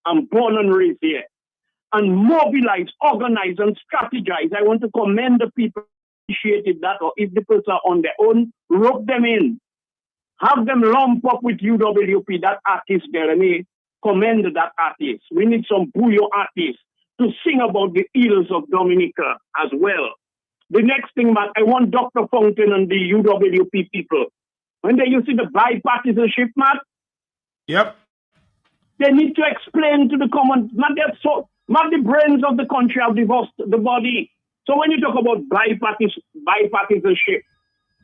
I'm born and raised here. And mobilize, organize, and strategize. I want to commend the people who initiated that, or if the person are on their own, rope them in. Have them lump up with UWP, that artist there. Let me commend that artist. We need some Bouillon artists to sing about the ills of Dominica as well. The next thing, Matt, I want Dr. Fountain and the UWP people. When they see the bipartisanship, Matt, yep, they need to explain to the common, Matt, the brains of the country have divorced the body. So when you talk about bipartisanship,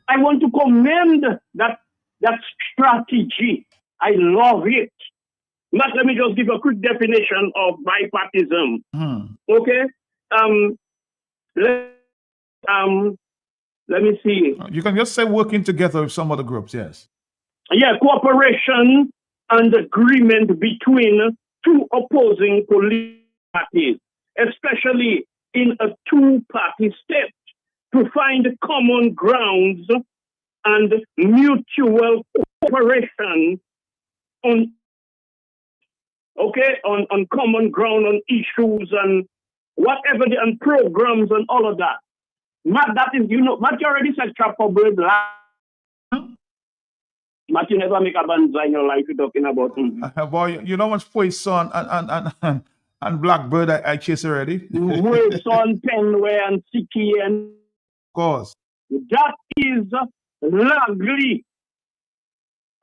I want to commend that strategy. I love it. Matt, let me just give a quick definition of bipartisan. Okay? Let me see. You can just say working together with some other groups, yes. Yeah, cooperation and agreement between two opposing political parties, especially in a two-party state, to find common grounds and mutual cooperation on common ground on issues and whatever and programs and all of that. Matt, that is, Matt, you already said trap for birds. Matt, you never make a banzai in your life you're talking about. Boy, you know much Poisson and Blackbird I chase already? Poisson, Penway, and Siki, and of course. That is lovely.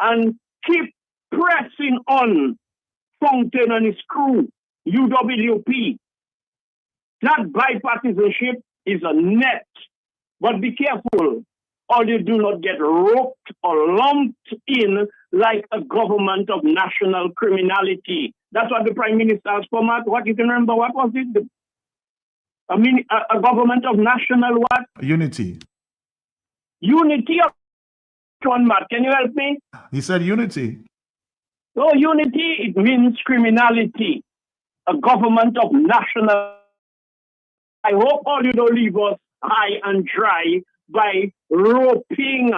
And keep pressing on Fountain and his crew, UWP. That bipartisanship is a net. But be careful, or you do not get roped or lumped in like a government of national criminality. That's what the Prime Minister's format, what you can remember, what was it? A government of national what? Unity. Unity of one, Matt. Can you help me? He said unity. So unity, it means criminality. A government of national. I hope all you don't leave us high and dry by roping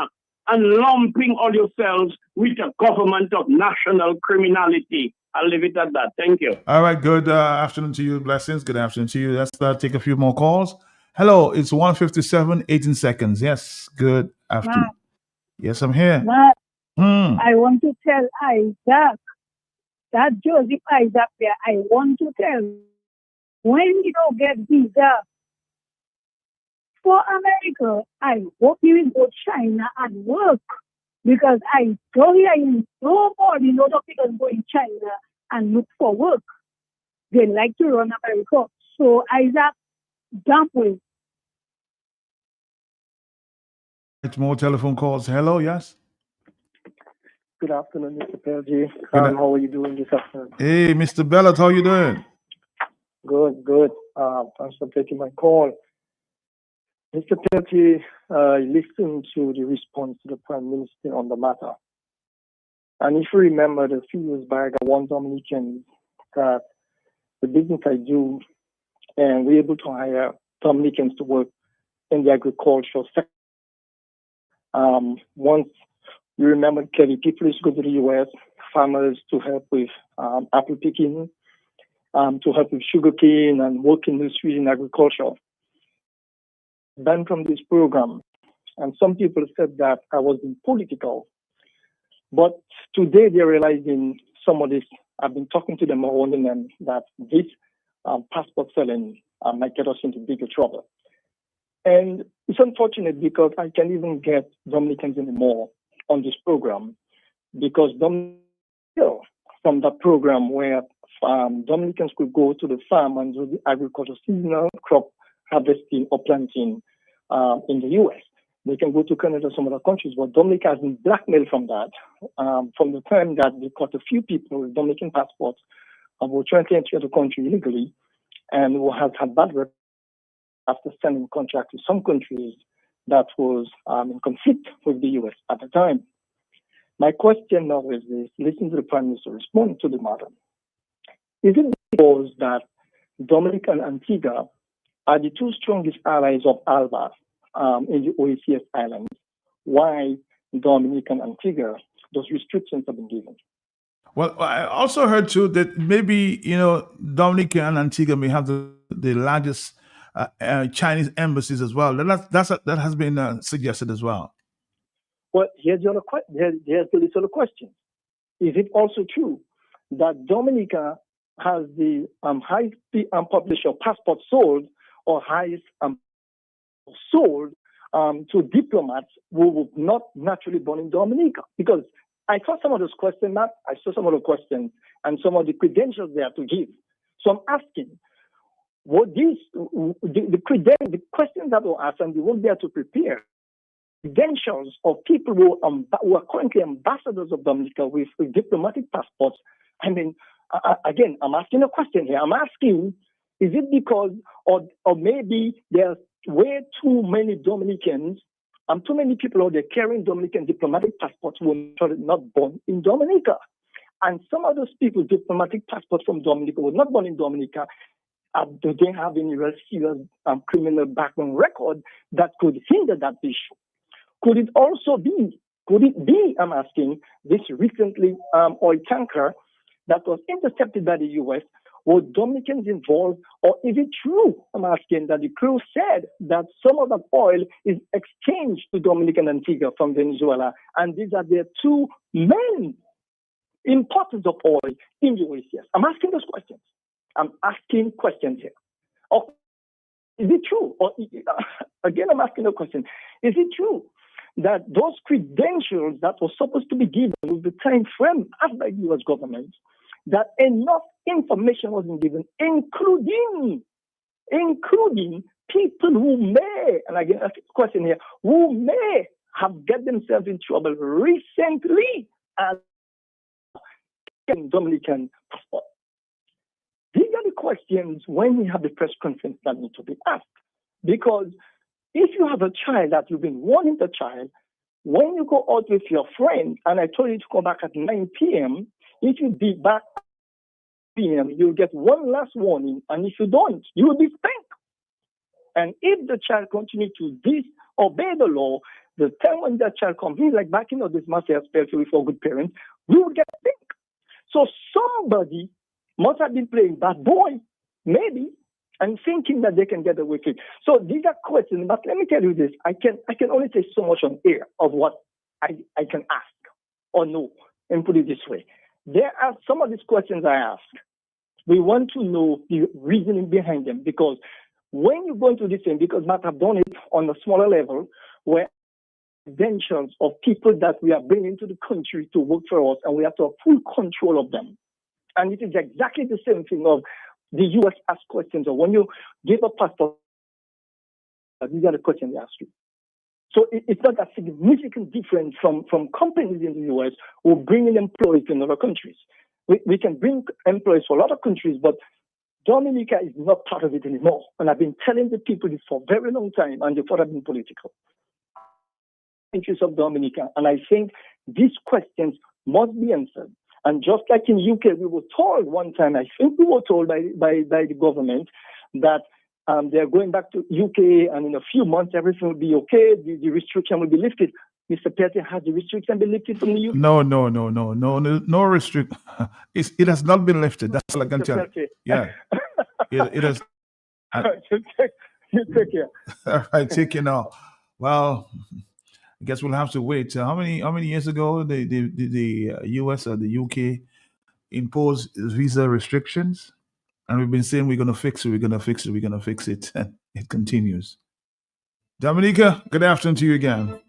and lumping all yourselves with a government of national criminality. I'll leave it at that. Thank you. All right. Good afternoon to you. Blessings. Good afternoon to you. Let's take a few more calls. Hello. It's 1:57, 18 seconds. Yes. Good afternoon. Matt. Yes, I'm here. Matt, I want to tell Isaac, that Joseph Isaac there, I want to tell, when you don't get visa for America, I hope you will go to China and work. Because I don't hear nobody, no doctors go in China and look for work. They like to run America. So Isaac, dump with. More telephone calls. Hello, yes. Good afternoon, Mr. Pelji. How are you doing this afternoon? Hey, Mr. Bellet, how you doing? Good. Thanks for taking my call. Mr. Pelji, listened to the response to the Prime Minister on the matter. And if you remember, a few years back, I warned Dominicans that the business I do, and we're able to hire Dominicans to work in the agricultural sector. Once you remember, Kelly, people used to go to the U.S., farmers to help with apple picking, to help with sugarcane and work in industries in agriculture. Banned from this program. And some people said that I was being political. But today they're realizing some of this. I've been talking to them, warning them that this passport selling might get us into bigger trouble. And it's unfortunate because I can't even get Dominicans anymore on this program because from that program where Dominicans could go to the farm and do the agricultural seasonal crop harvesting or planting in the U.S. They can go to Canada, some other countries, but Dominica has been blackmailed from that. From the time that they caught a few people with Dominican passports who were trying to enter the country illegally and who have had bad records after sending contracts to some countries that was in conflict with the U.S. at the time. My question now is this: listen to the Prime Minister respond to the matter. Is it because that Dominica and Antigua are the two strongest allies of ALBA in the OACS Islands? Why Dominica and Antigua, those restrictions have been given? Well, I also heard too that maybe Dominica and Antigua may have the largest Chinese embassies as well. That has been suggested as well. Well, here's the little question. Is it also true that Dominica has the highest population of passports sold or highest sold to diplomats who were not naturally born in Dominica? Because I saw some of those questions, Matt. I saw some of the questions and some of the credentials they have to give. So I'm asking, what the questions that were asked and the work they have to prepare, credentials of people who are currently ambassadors of Dominica with diplomatic passports. I mean, again, I'm asking a question here. I'm asking, is it because, or maybe there's way too many Dominicans, too many people out there carrying Dominican diplomatic passports who were not born in Dominica. And some of those people, diplomatic passports from Dominica, were not born in Dominica. Do they have any real serious criminal background record that could hinder that issue? Could it be, I'm asking, this recently oil tanker that was intercepted by the U.S., were Dominicans involved? Or is it true, I'm asking, that the crew said that some of that oil is exchanged to Dominican Antigua from Venezuela, and these are their two main importers of oil in the OAS? I'm asking those questions. I'm asking questions here. Or is it true? Or again, I'm asking a question. Is it true that those credentials that were supposed to be given with the time frame asked by the U.S. government, that enough information wasn't given, including people who may, and again, I think the question here, who may have got themselves in trouble recently as Dominican passport? These are the questions when we have the press conference that need to be asked. Because if you have a child that you've been warning the child, when you go out with your friend, and I told you to come back at 9 p.m., if you be back at 9 p.m., you'll get one last warning, and if you don't, you will be spanked. And if the child continues to disobey the law, the time when that child comes in, like back in this master especially for good parents, we will get spanked. So somebody must have been playing bad boy, maybe, and thinking that they can get away with it. So these are questions, but let me tell you this. I can only say so much on air of what I can ask or know, and put it this way. There are some of these questions I ask. We want to know the reasoning behind them, because when you go into this thing, because Matt have done it on a smaller level, where credentials of people that we are bringing to the country to work for us, and we have to have full control of them. And it is exactly the same thing of the U.S. ask questions, or when you give a passport, these are the questions they ask you. So it's not a significant difference from companies in the U.S. who bring in employees in other countries. We can bring employees for a lot of countries, but Dominica is not part of it anymore. And I've been telling the people this for a very long time, and they've been political. Interest of Dominica, and I think these questions must be answered. And just like in UK, we were told one time, I think we were told by the government that they're going back to UK, and in a few months everything will be okay. The restriction will be lifted. Mr. Petty, has the restriction been lifted from the UK? No restriction. It has not been lifted. That's all I can tell you. Yeah, it has. You take care. All right, take care now. Well, I guess we'll have to wait. How many years ago the US or the UK imposed visa restrictions, and we've been saying we're going to fix it, and it continues. Dominica, good afternoon to you again.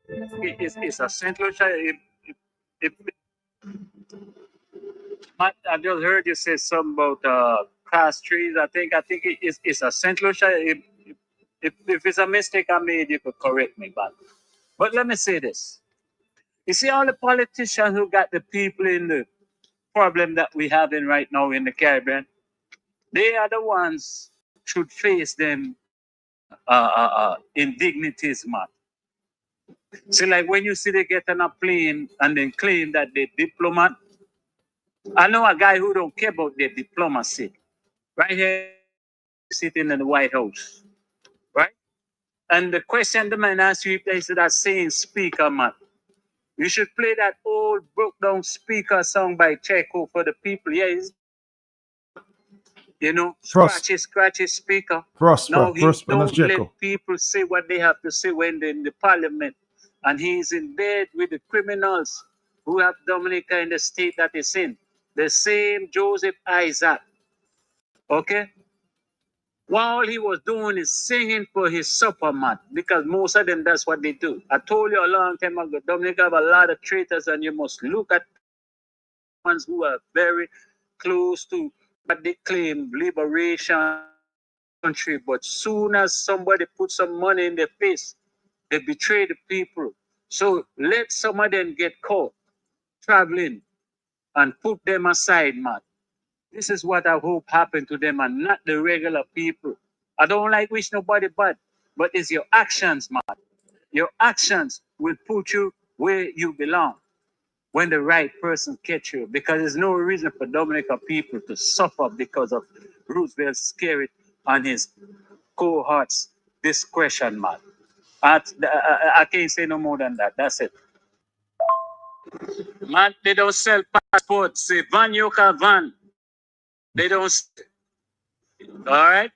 It's a St. Lucia. I just heard you say something about class trees. I think it's a St. Lucia. If it's a mistake I made, you could correct me. But let me say this. You see all the politicians who got the people in the problem that we have in right now in the Caribbean, they are the ones should face them indignities, man. See, like when you see they get on a plane and then claim that they're diplomat. I know a guy who don't care about their diplomacy. Right here, sitting in the White House. Right? And the question the man asked you, is that same speaker, man. You should play that old broke down speaker song by Checo for the people. Yeah, scratchy speaker. Now he don't let people say what they have to say when they're in the parliament. And he's in bed with the criminals who have Dominica in the state that is in. The same Joseph Isaac. Okay? While he was doing is singing for his supper, man, because most of them, that's what they do. I told you a long time ago, Dominica have a lot of traitors, and you must look at ones who are very close to what they claim liberation country. But soon as somebody puts some money in their face, they betray the people. So let some of them get caught traveling and put them aside, man. This is what I hope happened to them and not the regular people. I don't like wish nobody bad, but it's your actions, man. Your actions will put you where you belong when the right person catch you. Because there's no reason for Dominica people to suffer because of Roosevelt Skerrit and his cohorts discretion, man. I can't say no more than that. That's it. Man, they don't sell passports. Say Van Yoka Van. They don't. All right.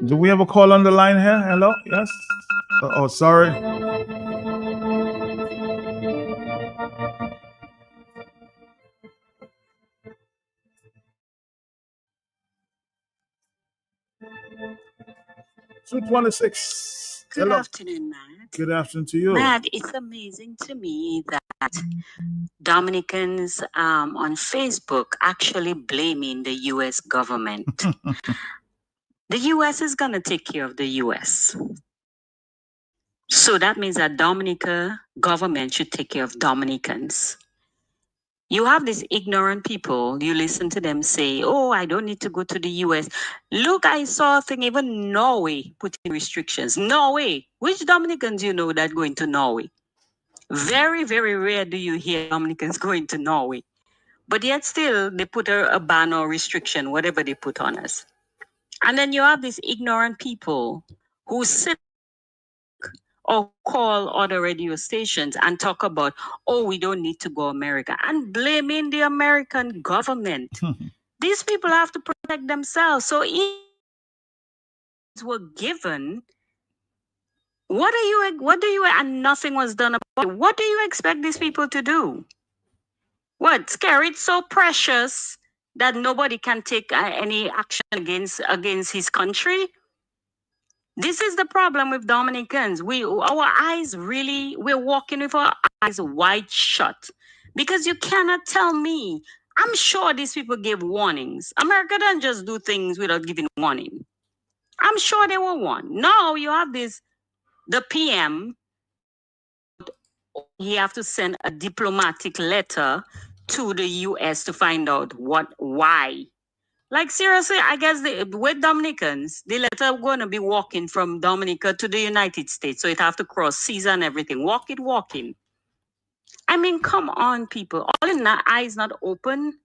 Do we have a call on the line here? Hello? Yes? Oh, sorry. Two 26. Good Hello. afternoon, Matt. Good afternoon to you. Matt, it's amazing to me that Dominicans on Facebook actually blaming the U.S. government. The U.S. is going to take care of the U.S. So that means that Dominica government should take care of Dominicans. You have these ignorant people, you listen to them say, oh, I don't need to go to the US. Look, I saw a thing, even Norway putting restrictions. Norway, which Dominicans you know that going to Norway? Very, very rare do you hear Dominicans going to Norway. But yet still, they put a ban or restriction, whatever they put on us. And then you have these ignorant people who sit or call other radio stations and talk about, oh, we don't need to go America, and blaming the American government. These people have to protect themselves. So if were given, what do you, and nothing was done about it. What do you expect these people to do? What, Skerrit so precious that nobody can take any action against his country? This is the problem with Dominicans. Our eyes really, we're walking with our eyes wide shut. Because you cannot tell me, I'm sure these people gave warnings. America doesn't just do things without giving warning. I'm sure they were warned. Now you have the PM, he have to send a diplomatic letter to the US to find out why. Like seriously, I guess with Dominicans, the letter going to be walking from Dominica to the United States. So it have to cross seas and everything. Walking. I mean, come on, people. All in that eyes not open.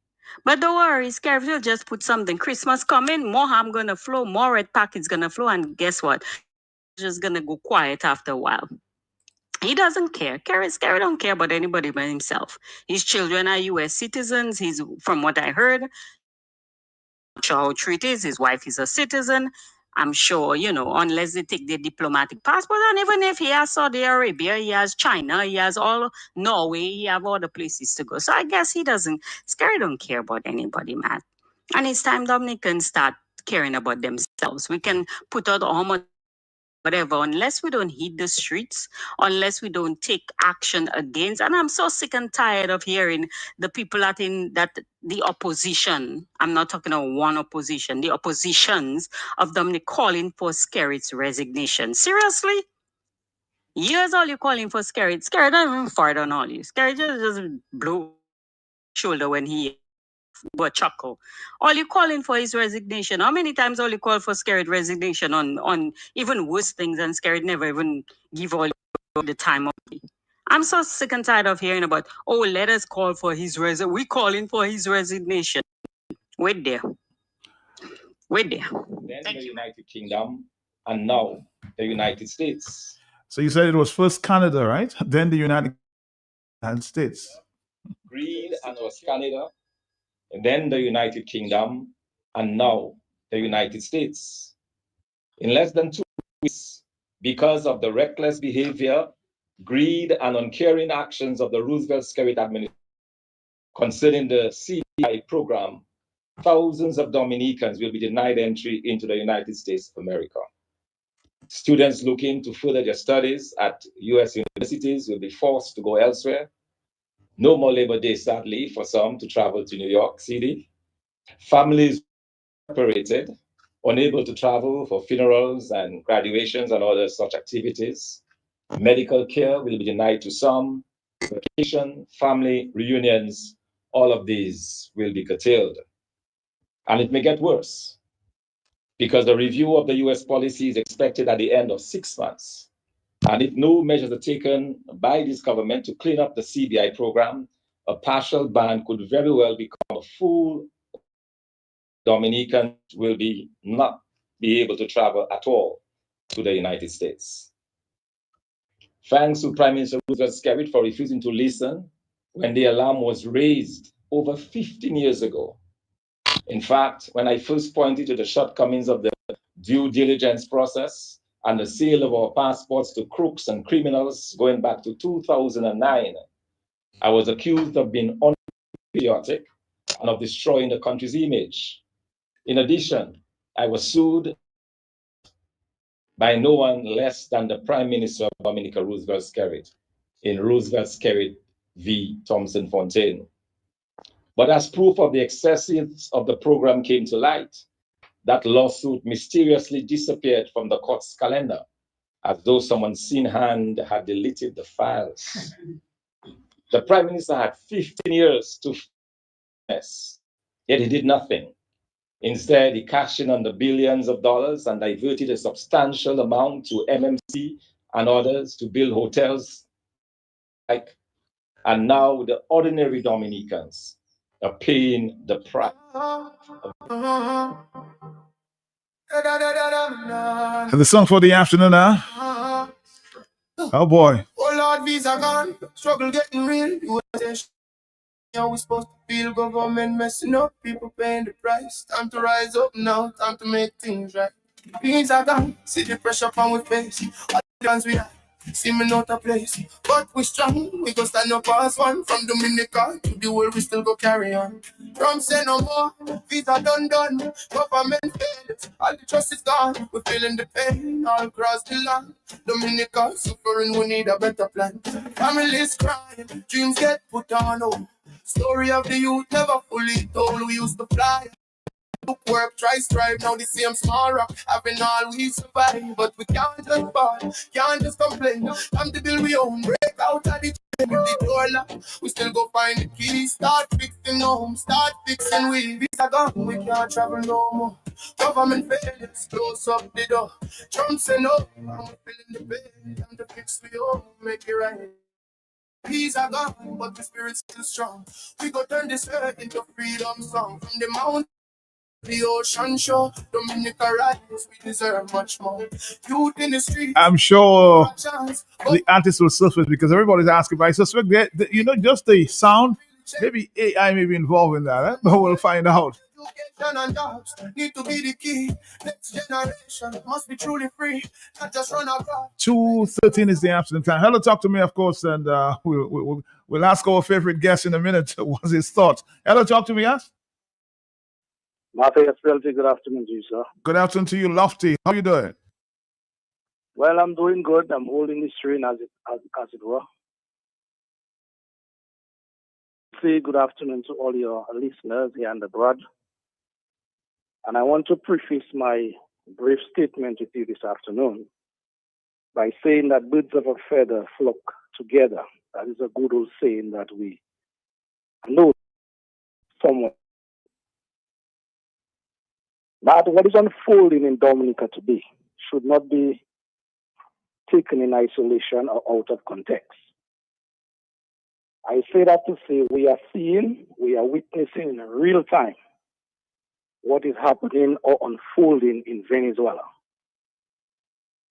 But don't worry, Skerrit will just put something. Christmas coming, more ham going to flow, more red packets going to flow. And guess what? Just going to go quiet after a while. He doesn't care. Skerrit don't care about anybody but himself. His children are U.S. citizens. He's, from what I heard, sure how true it is. His wife is a citizen. I'm sure, unless they take their diplomatic passport, and even if he has Saudi Arabia, he has China, he has all Norway, he have other places to go. So I guess Skerrit don't care about anybody, man. And it's time Dominicans start caring about themselves. We can put out how much whatever, unless we don't hit the streets, unless we don't take action against. And I'm so sick and tired of hearing the people the opposition, I'm not talking about one opposition, the oppositions of Dominic calling for Skerrit's resignation. Seriously? Years all you calling for Skerrit. Skerrit don't even fart on all you. Skerrit just blow shoulder when he go chuckle. All you calling for is resignation. How many times all you call for Skerrit resignation on even worse things, and Skerrit never even give all the time of it. I'm so sick and tired of hearing about, let us call for his resignation. We calling for his resignation. Wait there. We're there. Then the United Kingdom, and now the United States. So you said it was first Canada, right? Then the United States. Greed and was Canada, and then the United Kingdom, and now the United States. In less than 2 weeks, because of the reckless behavior, greed, and uncaring actions of the Roosevelt-Skerrit administration concerning the CBI program, thousands of Dominicans will be denied entry into the United States of America. Students looking to further their studies at U.S. universities will be forced to go elsewhere. No more Labor Day, sadly, for some to travel to New York City. Families separated, unable to travel for funerals and graduations and other such activities. Medical care will be denied to some. Vacation, family reunions, all of these will be curtailed. And it may get worse, because the review of the US policy is expected at the end of 6 months. And if no measures are taken by this government to clean up the CBI program, a partial ban could very well become a full. Dominicans will not be able to travel at all to the United States. Thanks to Prime Minister Roosevelt-Skerrit for refusing to listen when the alarm was raised over 15 years ago. In fact, when I first pointed to the shortcomings of the due diligence process and the sale of our passports to crooks and criminals going back to 2009, I was accused of being unpatriotic and of destroying the country's image. In addition, I was sued by no one less than the Prime Minister of Dominica, Roosevelt-Skerrit, in Roosevelt-Skerrit v. Thompson Fontaine. But as proof of the excesses of the program came to light, that lawsuit mysteriously disappeared from the court's calendar, as though someone's sin hand had deleted the files. The Prime Minister had 15 years to finesse, yet he did nothing. Instead, he cashed in on the billions of dollars and diverted a substantial amount to MMC and others to build hotels. And now the ordinary Dominicans are paying the price. And the song for the afternoon now. Oh boy. Oh Lord, visa gone. Struggle getting real. How we supposed to feel? Government messing up, people paying the price. Time to rise up now, time to make things right. Things are gone, see the pressure upon we face. All the plans we have, see me not a place. But we strong, we go stand up as one. From Dominica to the world, we still go carry on. Trump say no more, visa done. Government fails, all the trust is gone. We're feeling the pain all across the land. Dominica suffering, we need a better plan. Families crying, dreams get put on hold. Story of the youth never fully told. We used to fly, look, work, try, strive. Now the same small rock, having all we survive. But we can't just ball, can't just complain. Time to build we own, break out of the chain. With the door locked, we still go find the key. Start fixing home, start fixing we. Visa gone, we can't travel no more. Government failures, close up the door. Trump say no, and we're feeling the pain. Time to fix we home, make it right. Peace are gone, but the spirit's still strong. We go turn this earth into freedom song. From the mountain, the ocean shore, Dominica rise, we deserve much more. Youth in the street. I'm sure the artists will surface because everybody's asking. But I suspect that, just the sound, maybe AI may be involved in that, but we'll find out. Education and jobs need to be the key. Next generation must be truly free, not just run abroad. 2:13 is the afternoon time. Hello, talk to me, of course, and we'll ask our favorite guest in a minute what's his thoughts. Hello, talk to me, yes? Martha Welty, good afternoon to you, sir. Good afternoon to you, Lofty. How you doing? Well, I'm doing good. I'm holding this train as it were. Say good afternoon to all your listeners here and abroad. And I want to preface my brief statement with you this afternoon by saying that birds of a feather flock together. That is a good old saying that we know somewhere. That what is unfolding in Dominica today should not be taken in isolation or out of context. I say that to say we are witnessing in real time what is happening or unfolding in Venezuela.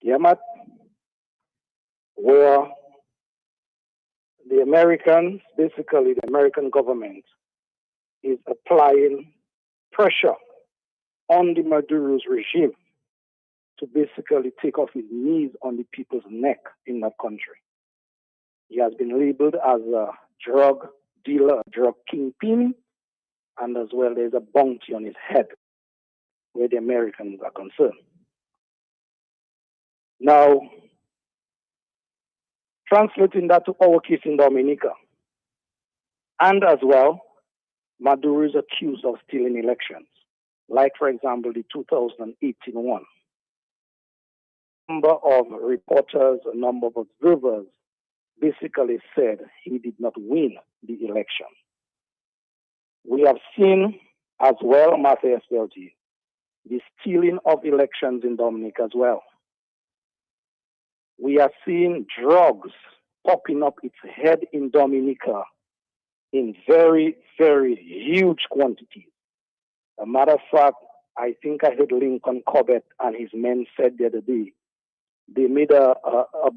Yeah, Matt? Where the Americans, basically the American government, is applying pressure on the Maduro's regime to basically take off his knees on the people's neck in that country. He has been labeled as a drug dealer, a drug kingpin, and as well there's a bounty on his head where the Americans are concerned. Now, translating that to our case in Dominica, and as well, Maduro is accused of stealing elections, like, for example, the 2018 one. A number of reporters, a number of observers basically said he did not win the election. We have seen as well, Matthias Belgi, the stealing of elections in Dominica as well. We are seeing drugs popping up its head in Dominica in very, very huge quantities. A matter of fact, I think I heard Lincoln Cobbett and his men said the other day, they made a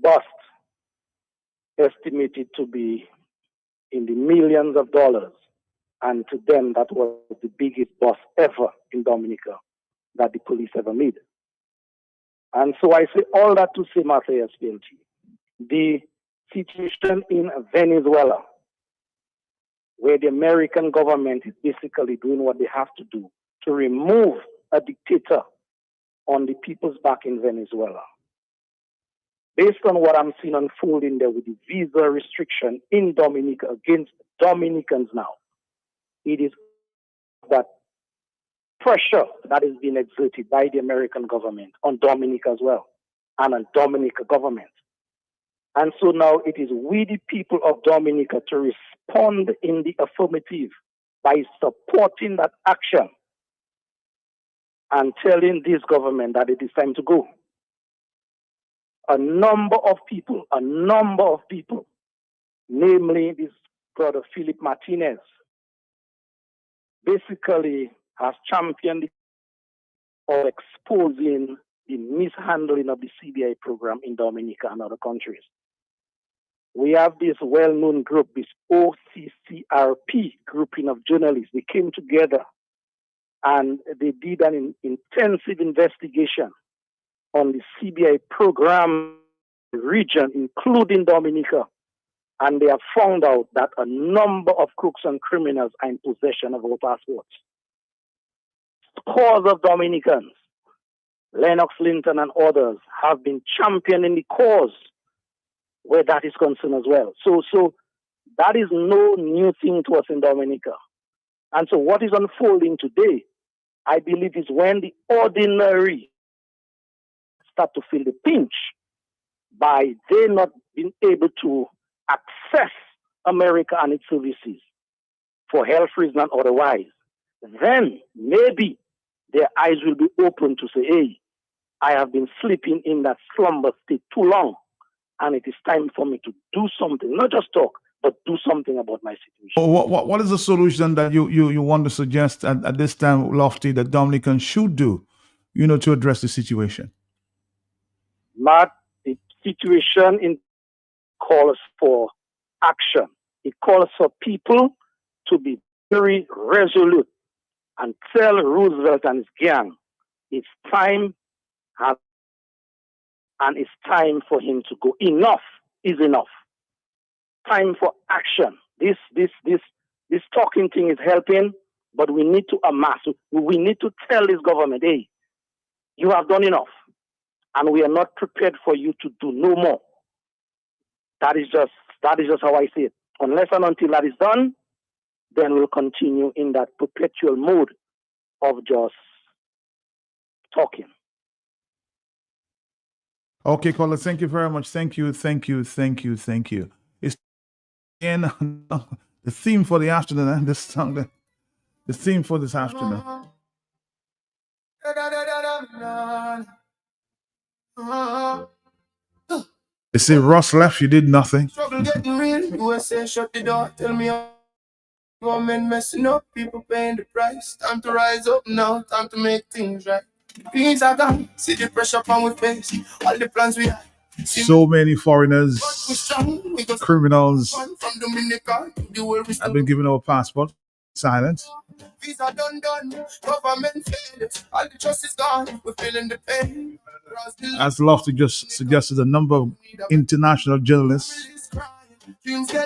bust estimated to be in the millions of dollars. And to them, that was the biggest bust ever in Dominica that the police ever made. And so I say all that to say, Matthias Belgi, the situation in Venezuela, where the American government is basically doing what they have to do to remove a dictator on the people's back in Venezuela. Based on what I'm seeing unfolding there with the visa restriction in Dominica against Dominicans now, it is that pressure that is being exerted by the American government on Dominica as well, and on Dominica government. And so now it is we, the people of Dominica, to respond in the affirmative by supporting that action and telling this government that it is time to go. A number of people, namely this brother Philip Martinez, basically has championed or exposing the mishandling of the CBI program in Dominica and other countries. We have this well-known group, this OCCRP grouping of journalists. They came together and they did an intensive investigation on the CBI program region, including Dominica, and they have found out that a number of crooks and criminals are in possession of our passports. Scores of Dominicans, Lennox Linton and others, have been championing the cause where that is concerned as well. So that is no new thing to us in Dominica. And so what is unfolding today, I believe, is when the ordinary start to feel the pinch by they not being able to access America and its services for health reasons and otherwise. Then maybe their eyes will be open to say, hey, I have been sleeping in that slumber state too long, and it is time for me to do something, not just talk, but do something about my situation. What is the solution that you want to suggest at this time, Lofty, that Dominicans should do, to address the situation? Matt, the situation calls for action. It calls for people to be very resolute and tell Roosevelt and his gang it's time, and it's time for him to go. Enough is enough. Time for action. This talking thing is helping, but we need to amass. We need to tell this government, hey, you have done enough, and we are not prepared for you to do no more. That is just how I see it. Unless and until that is done, then we'll continue in that perpetual mode of just talking. Okay, caller, thank you very much. Thank you. It's in the theme for the afternoon, this song, the theme for this afternoon. They say Ross left, you did nothing. Struggle getting real. USA shut the door. Tell me Government messing up, people paying the price. Time to rise up now, time to make things right. Things are gone, see the pressure upon we face. All the plans we had. So many foreigners, criminals From Dominica to the world we have still been given our passport. Silent. visa done. Government failed. All the trust is gone. We're feeling the pain. As Lofty just suggested, a number of international journalists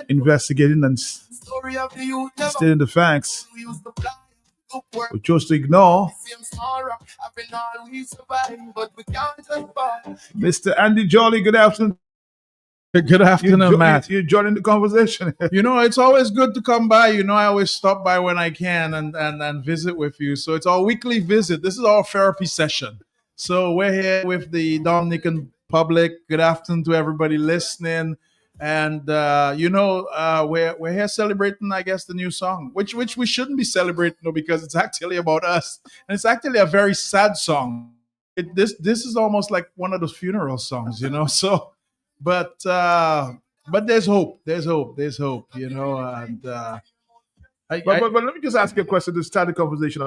investigating and stating the facts. We chose to ignore. Mr. Andy Jolly, good afternoon. Good afternoon, Matt. You're joining the conversation. You know, it's always good to come by. You know, I always stop by when I can and visit with you. So it's our weekly visit. This is our therapy session. So we're here with the Dominican public. Good afternoon to everybody listening. And we're here celebrating, I guess, the new song, which we shouldn't be celebrating though, because it's actually about us, and it's actually a very sad song. This is almost like one of those funeral songs, you know. So, but there's hope. There's hope. You know, and but let me just ask you a question to start the conversation.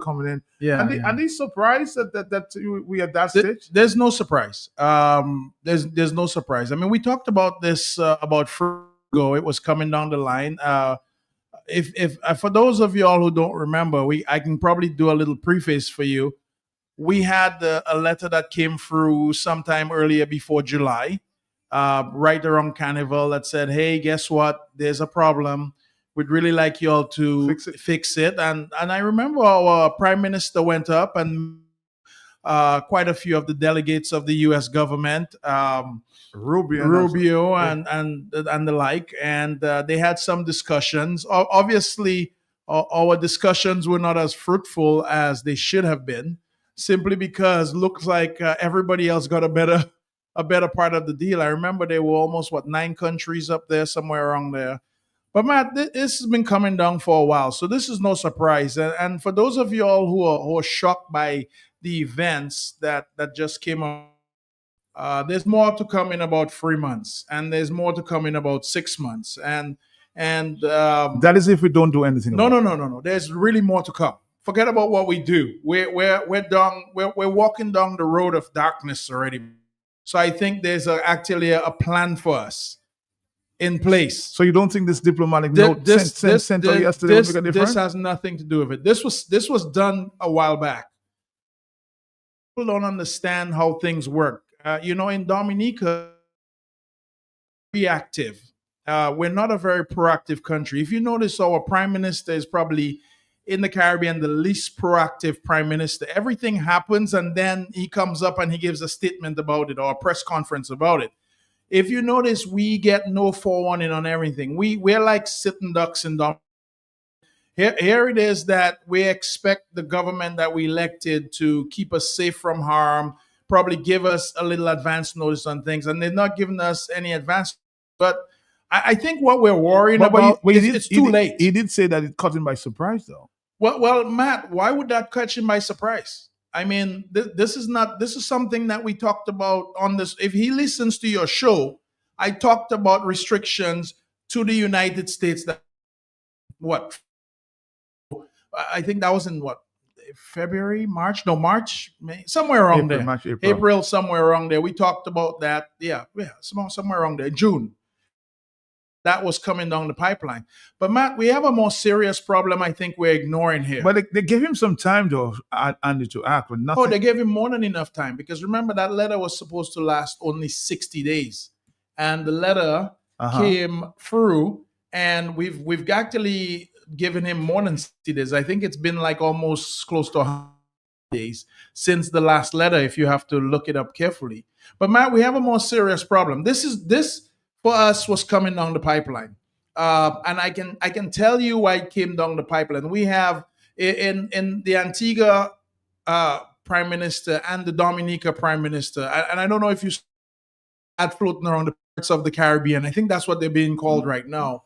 Coming in, are they surprised that we at that stage? There's no surprise. There's no surprise. I mean, we talked about this about ago. It was coming down the line. If for those of y'all who don't remember, I can probably do a little preface for you. We had a letter that came through sometime earlier before July, right around Carnival, that said, "Hey, guess what? There's a problem. We'd really like you all to fix it." And I remember our Prime Minister went up and quite a few of the delegates of the U.S. government, Rubio and the like, and they had some discussions. Obviously, our discussions were not as fruitful as they should have been, simply because looks like everybody else got a better part of the deal. I remember there were almost 9 countries up there, somewhere around there. But Matt, this has been coming down for a while, so this is no surprise. And for those of you all who are shocked by the events that just came up, there's more to come in about 3 months, and there's more to come in about 6 months, and that is if we don't do anything. No. There's really more to come. Forget about what we do. We're walking down the road of darkness already. So I think there's actually a plan for us in place. So you don't think this diplomatic note sent yesterday will make a difference? This has nothing to do with it. This was done a while back. People don't understand how things work. In Dominica, reactive. We're not a very proactive country. If you notice, our prime minister is probably in the Caribbean the least proactive prime minister. Everything happens and then he comes up and he gives a statement about it or a press conference about it. If you notice, we get no forewarning on everything. We're like sitting ducks in Dominica. Here it is that we expect the government that we elected to keep us safe from harm, probably give us a little advance notice on things, and they're not giving us any advance. But I think what we're worrying about is it's too late. He did say that it caught him by surprise, though. Well, Matt, why would that catch him by surprise? I mean, this is something that we talked about on this. If he listens to your show, I talked about restrictions to the United States. I think that was in February, March, May, somewhere around there. March, April, somewhere around there. We talked about that. Yeah, somewhere around there. June. That was coming down the pipeline. But Matt, we have a more serious problem I think we're ignoring here. But they gave him some time, though, Andy, to act. But nothing. Oh, they gave him more than enough time, because remember that letter was supposed to last only 60 days. And the letter came through, and we've actually given him more than 60 days. I think it's been like almost close to 100 days since the last letter, if you have to look it up carefully. But Matt, we have a more serious problem. This for us was coming down the pipeline, and I can tell you why it came down the pipeline. We have in the Antigua prime minister and the Dominica prime minister, and I don't know if you had floating around the parts of the Caribbean. I think that's what they're being called right now.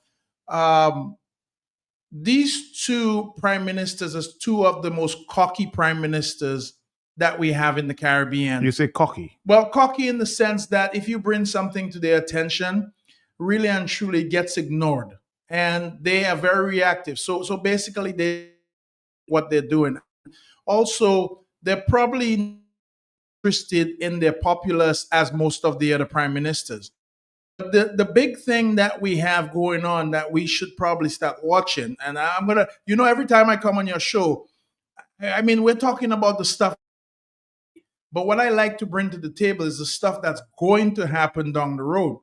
These two prime ministers are two of the most cocky prime ministers that we have in the Caribbean. You say cocky? Well, cocky in the sense that if you bring something to their attention, really and truly gets ignored. and they are very reactive. So basically, what they're doing. Also, they're probably interested in their populace as most of the other prime ministers. But the big thing that we have going on that we should probably start watching, and I'm gonna, every time I come on your show, I mean, we're talking about the stuff, but what I like to bring to the table is the stuff that's going to happen down the road.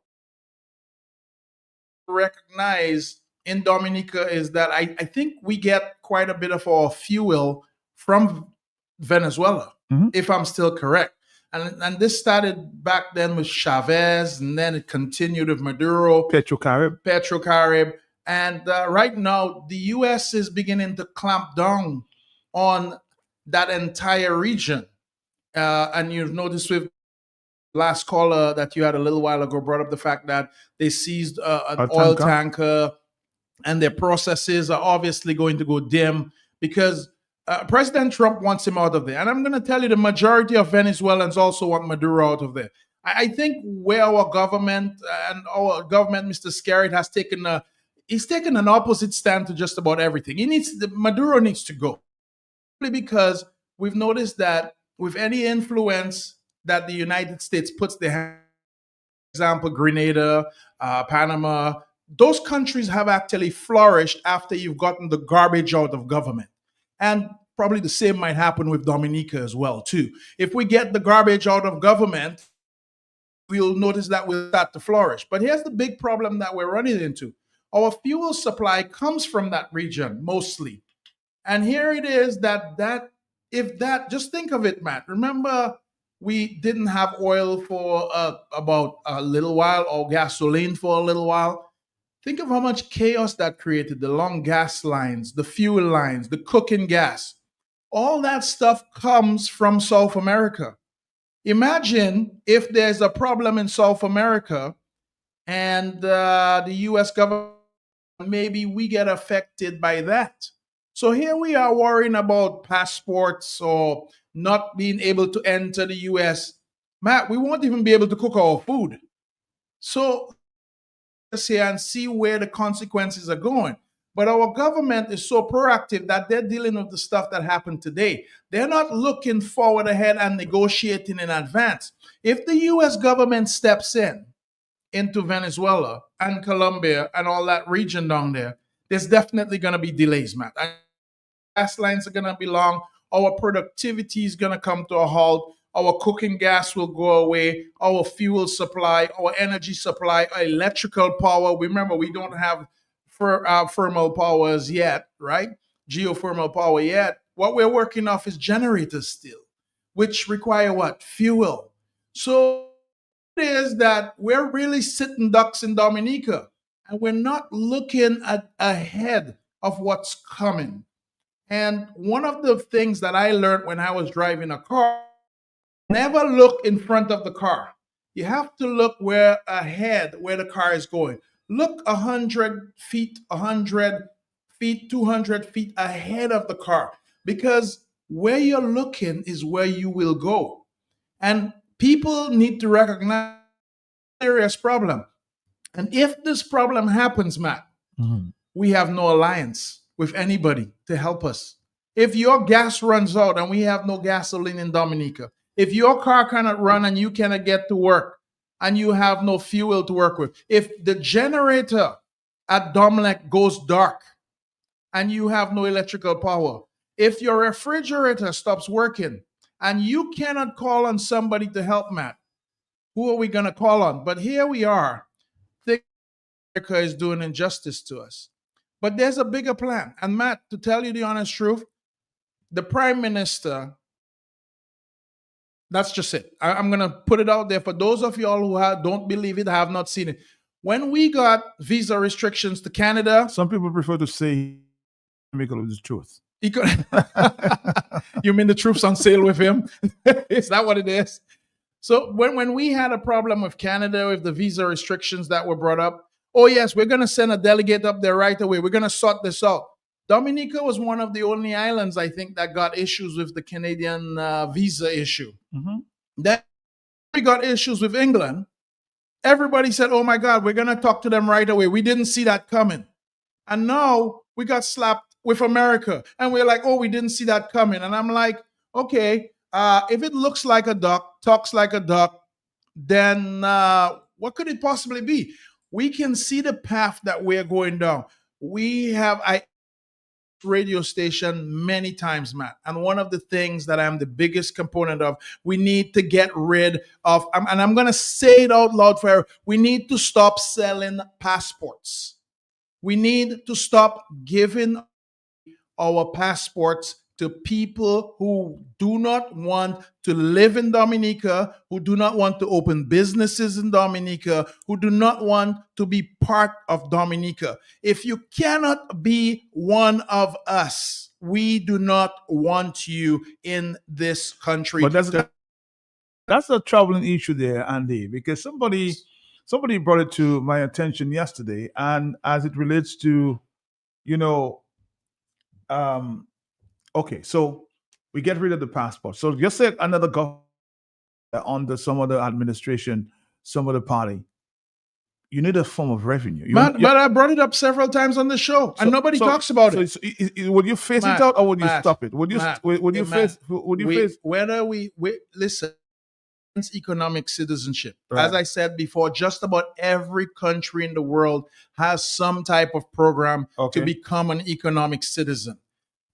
Recognize in Dominica is that I think we get quite a bit of our fuel from Venezuela, if I'm still correct. And this started back then with Chavez, and then it continued with Maduro, Petrocarib. And right now, the U.S. is beginning to clamp down on that entire region. And you've noticed with last caller that you had a little while ago brought up the fact that they seized an oil tanker, and their processes are obviously going to go dim because President Trump wants him out of there. And I'm going to tell you, the majority of Venezuelans also want Maduro out of there. I think where our government, Mr. Skerritt, has taken an opposite stand to just about everything. Maduro needs to go. Because we've noticed that with any influence that the United States puts their hand, for example, Grenada, Panama, those countries have actually flourished after you've gotten the garbage out of government. And probably the same might happen with Dominica as well, too. If we get the garbage out of government, we'll notice that we'll start to flourish. But here's the big problem that we're running into. Our fuel supply comes from that region, mostly. And here it is just think of it, Matt. Remember, we didn't have oil for about a little while, or gasoline for a little while. Think of how much chaos that created, the long gas lines, the fuel lines, the cooking gas. All that stuff comes from South America. Imagine if there's a problem in South America and the U.S. government, maybe we get affected by that. So here we are worrying about passports or not being able to enter the U.S. Matt, we won't even be able to cook our food. So let's here and see where the consequences are going. But our government is so proactive that they're dealing with the stuff that happened today. They're not looking forward ahead and negotiating in advance. If the U.S. government steps into Venezuela and Colombia and all that region down there, there's definitely going to be delays, Matt. Gas lines are going to be long. Our productivity is going to come to a halt. Our cooking gas will go away. Our fuel supply, our energy supply, our electrical power. Remember, we don't have thermal powers yet, right? Geothermal power yet. What we're working off is generators still, which require what? Fuel. So it is that we're really sitting ducks in Dominica, and we're not looking ahead of what's coming. And one of the things that I learned when I was driving a car, never look in front of the car. You have to look ahead, where the car is going. Look 100 feet, 100 feet, 200 feet ahead of the car, because where you're looking is where you will go. And people need to recognize a serious problem. And if this problem happens, Matt, we have no alliance with anybody to help us. If your gas runs out and we have no gasoline in Dominica, if your car cannot run and you cannot get to work and you have no fuel to work with, if the generator at Domlec goes dark and you have no electrical power, if your refrigerator stops working and you cannot call on somebody to help, Matt, who are we going to call on? But here we are. America is doing injustice to us. But there's a bigger plan. And Matt, to tell you the honest truth, the prime minister, that's just it. I'm going to put it out there for those of y'all who don't believe it, have not seen it. When we got visa restrictions to Canada. Some people prefer to say because of the truth. You mean the truth's on sale with him? Is that what it is? So when we had a problem with Canada, with the visa restrictions that were brought up, oh yes, we're going to send a delegate up there right away. We're going to sort this out. Dominica was one of the only islands, I think, that got issues with the Canadian visa issue. Then we got issues with England. Everybody said, oh my God, we're going to talk to them right away. We didn't see that coming. And now we got slapped with America. And we're like, oh, we didn't see that coming. And I'm like, okay, if it looks like a duck, talks like a duck, then what could it possibly be? We can see the path that we're going down. We have radio station many times, Matt. And one of the things that I'm the biggest component of, we need to get rid of, and I'm going to say it out loud for her, we need to stop selling passports. We need to stop giving our passports to people who do not want to live in Dominica, who do not want to open businesses in Dominica, who do not want to be part of Dominica. If you cannot be one of us, we do not want you in this country. But that's a troubling issue there, Andy, because somebody brought it to my attention yesterday, and as it relates to, okay, so we get rid of the passport. So just say another government under some other administration, some other party, you need a form of revenue. But I brought it up several times on the show, and nobody talks about it. Would you face it out, or would you stop it? Would you face? Listen? Economic citizenship. Right. As I said before, just about every country in the world has some type of program to become an economic citizen.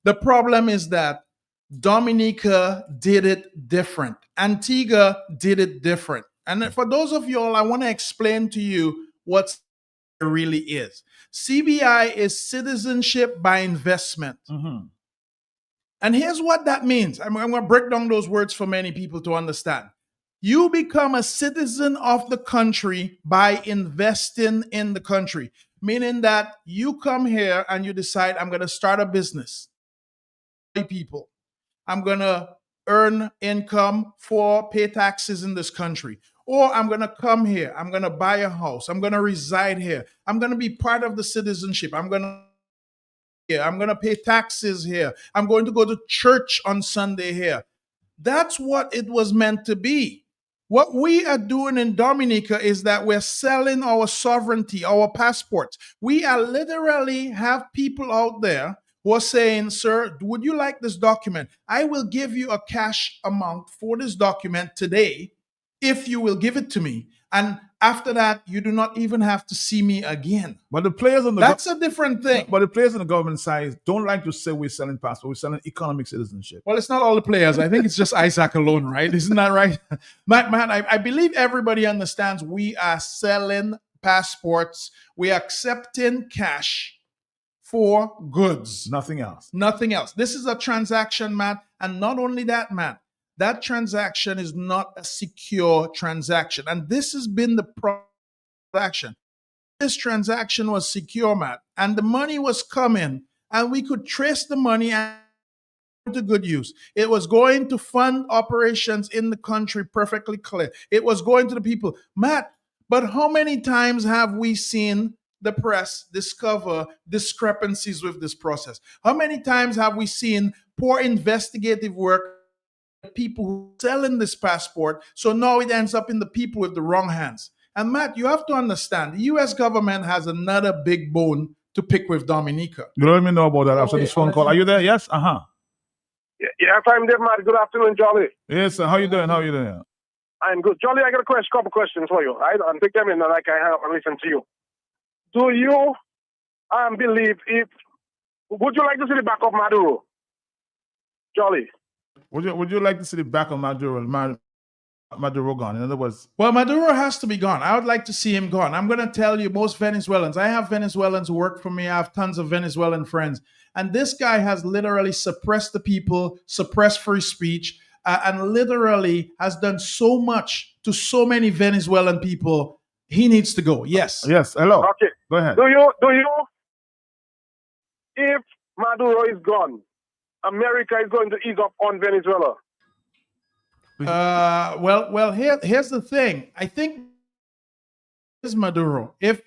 The problem is that Dominica did it different. Antigua did it different. And for those of you all, I want to explain to you what it really is. CBI is citizenship by investment. Mm-hmm. And here's what that means. I'm going to break down those words for many people to understand. You become a citizen of the country by investing in the country, meaning that you come here and you decide, I'm going to start a business. People, I'm going to earn income for pay taxes in this country. Or I'm going to come here. I'm going to buy a house. I'm going to reside here. I'm going to be part of the citizenship. I'm going to pay taxes here. I'm going to go to church on Sunday here. That's what it was meant to be. What we are doing in Dominica is that we're selling our sovereignty, our passports. We are literally have people out there who are saying, sir, would you like this document? I will give you a cash amount for this document today if you will give it to me. And after that, you do not even have to see me again. But the players on the that's a different thing. But the players on the government side don't like to say we're selling passports, we're selling economic citizenship. Well, it's not all the players. I think it's just Isaac alone, right? Isn't that right? Man, I believe everybody understands we are selling passports. We are accepting cash for goods. Nothing else. Nothing else. This is a transaction, Matt. And not only that, Matt, that transaction is not a secure transaction. And this has been the transaction. This transaction was secure, Matt. And the money was coming. And we could trace the money and to good use. It was going to fund operations in the country perfectly clear. It was going to the people. Matt, but how many times have we seen the press discover discrepancies with this process? How many times have we seen poor investigative work? People who selling this passport, so now it ends up in the people with the wrong hands. And Matt, you have to understand, the U.S. government has another big bone to pick with Dominica. You let me know about that after this phone call. Are you there? Yes? Uh-huh. Yes, I'm there, Matt. Good afternoon, Jolly. Yes, sir. How you doing? I'm good. Jolly, I got a couple questions for you. And take them in and I can listen to you. Do you believe would you like to see the back of Maduro? Jolly. Would you like to see the back of Maduro gone? In other words, well, Maduro has to be gone. I would like to see him gone. I'm going to tell you, most Venezuelans, I have Venezuelans who work for me. I have tons of Venezuelan friends. And this guy has literally suppressed the people, suppressed free speech, and literally has done so much to so many Venezuelan people. He needs to go. Yes. Yes. Hello. Okay. Go ahead. Do you, if Maduro is gone, America is going to ease up on Venezuela? Well, here's the thing. I think is Maduro. If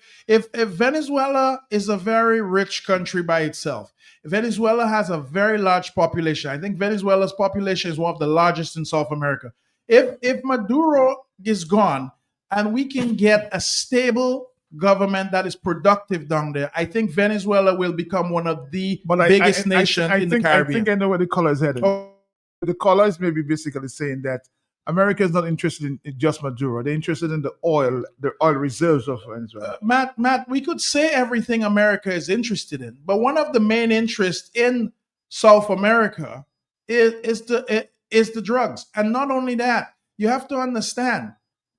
Venezuela is a very rich country by itself, Venezuela has a very large population. I think Venezuela's population is one of the largest in South America. If Maduro is gone and we can get a stable government that is productive down there, I think Venezuela will become one of the biggest nations in the Caribbean. I think I know where the caller is headed. The caller is maybe basically saying that America is not interested in just Maduro. They're interested in the oil reserves of Venezuela. Matt, we could say everything America is interested in, but one of the main interests in South America is the drugs. And not only that, you have to understand,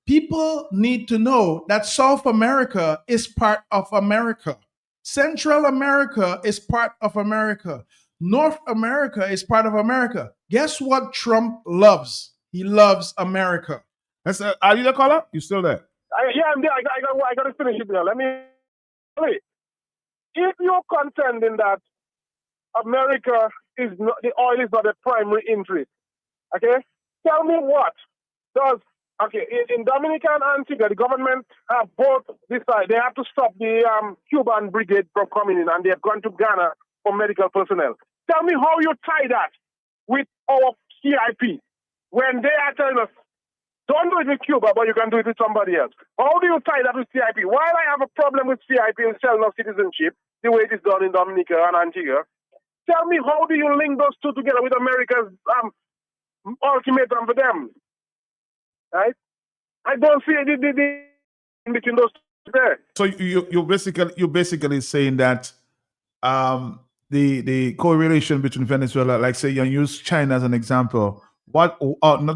people need to know that South America is part of America. Central America is part of America. North America is part of America. Guess what Trump loves? He loves America. Are you the caller? You still there? Yeah, I'm there. I got to finish it now. Let me wait. If you're contending that America is not, the oil is not a primary interest, okay? Tell me what does, okay, in Dominica and Antigua, the government have both decided they have to stop the Cuban brigade from coming in, and they have gone to Ghana for medical personnel. Tell me how you tie that with our CIP when they are telling us, don't do it with Cuba, but you can do it with somebody else. How do you tie that with CIP? While I have a problem with CIP and selling of citizenship, the way it is done in Dominica and Antigua, tell me how do you link those two together with America's ultimatum for them? Right? I don't see any in between those two there. So you're basically saying that the correlation between Venezuela, like say you use China as an example. Not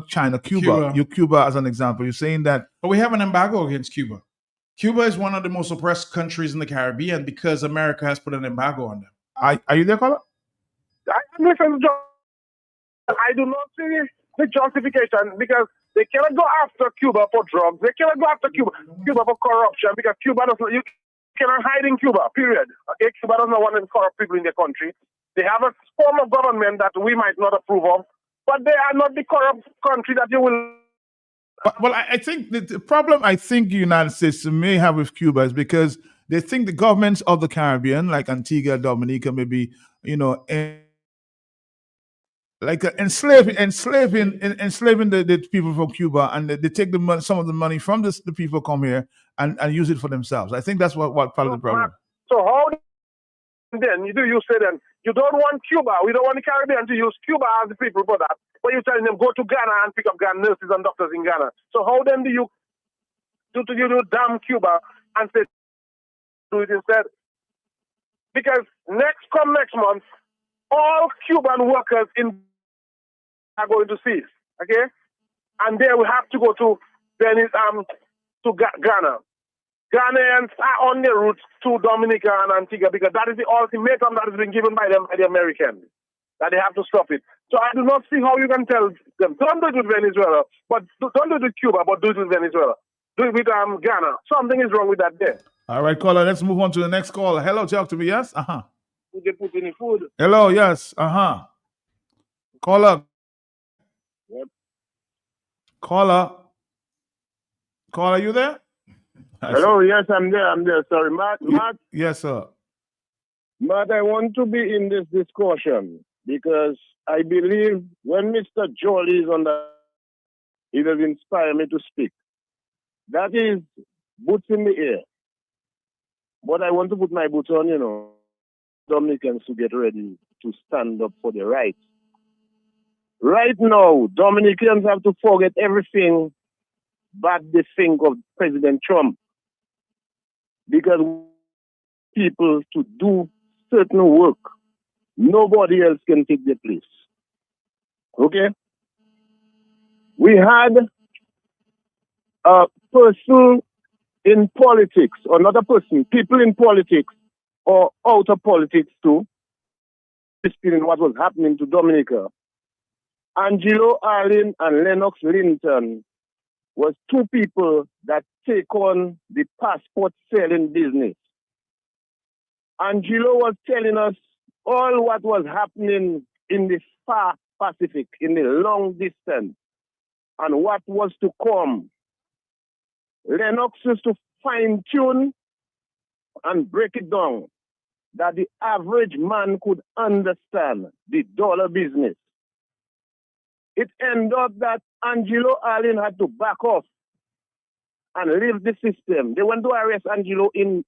China, Cuba. Cuba as an example. You're saying that. But we have an embargo against Cuba. Cuba is one of the most oppressed countries in the Caribbean because America has put an embargo on them. Are you there, caller? I do not see the justification because they cannot go after Cuba for drugs. They cannot go after Cuba for corruption because Cuba doesn't. You cannot hide in Cuba. Period. Okay, Cuba doesn't want to corrupt people in their country. They have a form of government that we might not approve of, but they are not the corrupt country that you will. Well, I think the problem I think the United States may have with Cuba is because they think the governments of the Caribbean, like Antigua, Dominica, maybe enslaving the people from Cuba, and they take the money, some of the money from the people come here and use it for themselves. I think that's what part of the problem. So how then you say then you don't want Cuba, we don't want the Caribbean to use Cuba as the people for that, but you're telling them go to Ghana and pick up Ghana nurses and doctors in Ghana. So how then do you damn Cuba and say do it instead? Because next month, all Cuban workers are going to cease, okay? And they will have to go to Ghana. Ghanaians are on their route to Dominica and Antigua because that is the ultimatum that has been given by them by the Americans, that they have to stop it. So I do not see how you can tell them, don't do it with Venezuela, but don't do it with Cuba, but do it with Venezuela. Do it with Ghana. Something is wrong with that there. All right, caller, let's move on to the next caller. Hello, talk to me, yes? Did they put any food? Hello, yes, Caller. Yep. Caller, you there? Hello, yes, I'm there. Sorry, Matt. Yes, sir. Matt, I want to be in this discussion because I believe when Mr. Jolie is on it has inspired me to speak. That is boots in the air. But I want to put my boots on, Dominicans to get ready to stand up for their rights. Right now, Dominicans have to forget everything bad they think of President Trump. Because people to do certain work, nobody else can take their place. Okay? We had a person in politics, or not a person, people in politics, or out of politics too, in what was happening to Dominica. Angelo Arlin and Lennox Linton was two people that take on the passport selling business. Angelo was telling us all what was happening in the far Pacific, in the long distance, and what was to come. Lennox used to fine-tune and break it down that the average man could understand the dollar business. It ended up that Angelo Arlin had to back off and leave the system. They went to arrest Angelo in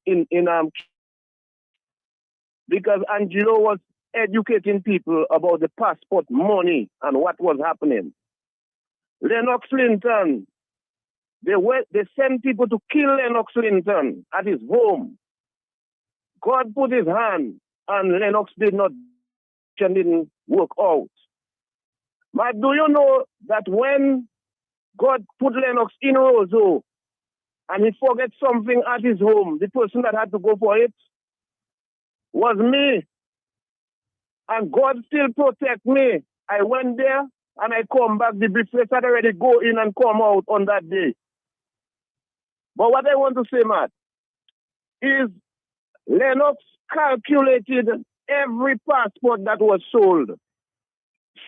because Angelo was educating people about the passport money and what was happening. Lennox Linton, they sent people to kill Lennox Linton at his home. God put his hand, and Lennox didn't work out. But do you know that when God put Lennox in Roseau and he forget something at his home, the person that had to go for it was me. And God still protect me. I went there and I come back. The briefcase had already go in and come out on that day. But what I want to say, Matt, is Lennox calculated every passport that was sold.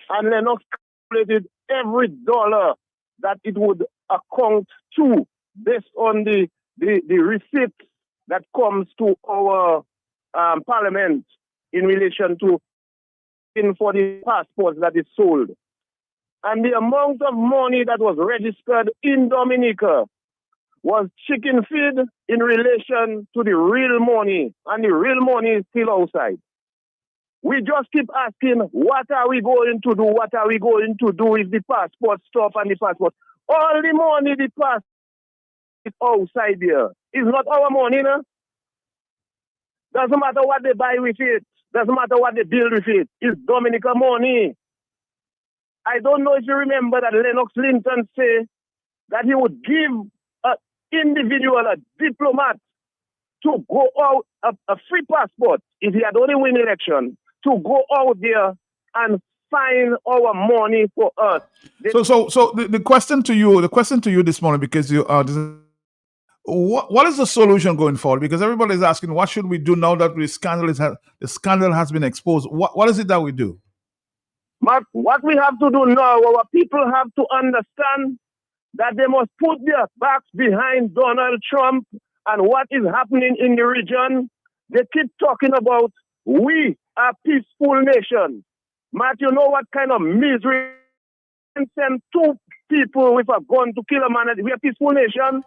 And Lennox calculated every dollar that it would account to based on the receipt that comes to our parliament in relation to for the passports that is sold. And the amount of money that was registered in Dominica was chicken feed in relation to the real money. And the real money is still outside. We just keep asking, what are we going to do? What are we going to do with the passport stuff and the passport? All the money the passport is outside here. It's not our money, no? Doesn't matter what they buy with it. Doesn't matter what they build with it. It's Dominica money. I don't know if you remember that Lennox Linton said that he would give an individual, a diplomat, to go out, a free passport, if he had only win election, to go out there and sign our money for us. So the question to you this morning, because you are what is the solution going forward? Because everybody is asking, what should we do now that the scandal has been exposed? What is it that we do? But what we have to do now, our people have to understand that they must put their backs behind Donald Trump and what is happening in the region. They keep talking about we are peaceful nation. Matt, you know what kind of misery send two people with a gun to kill a man? We are peaceful nation.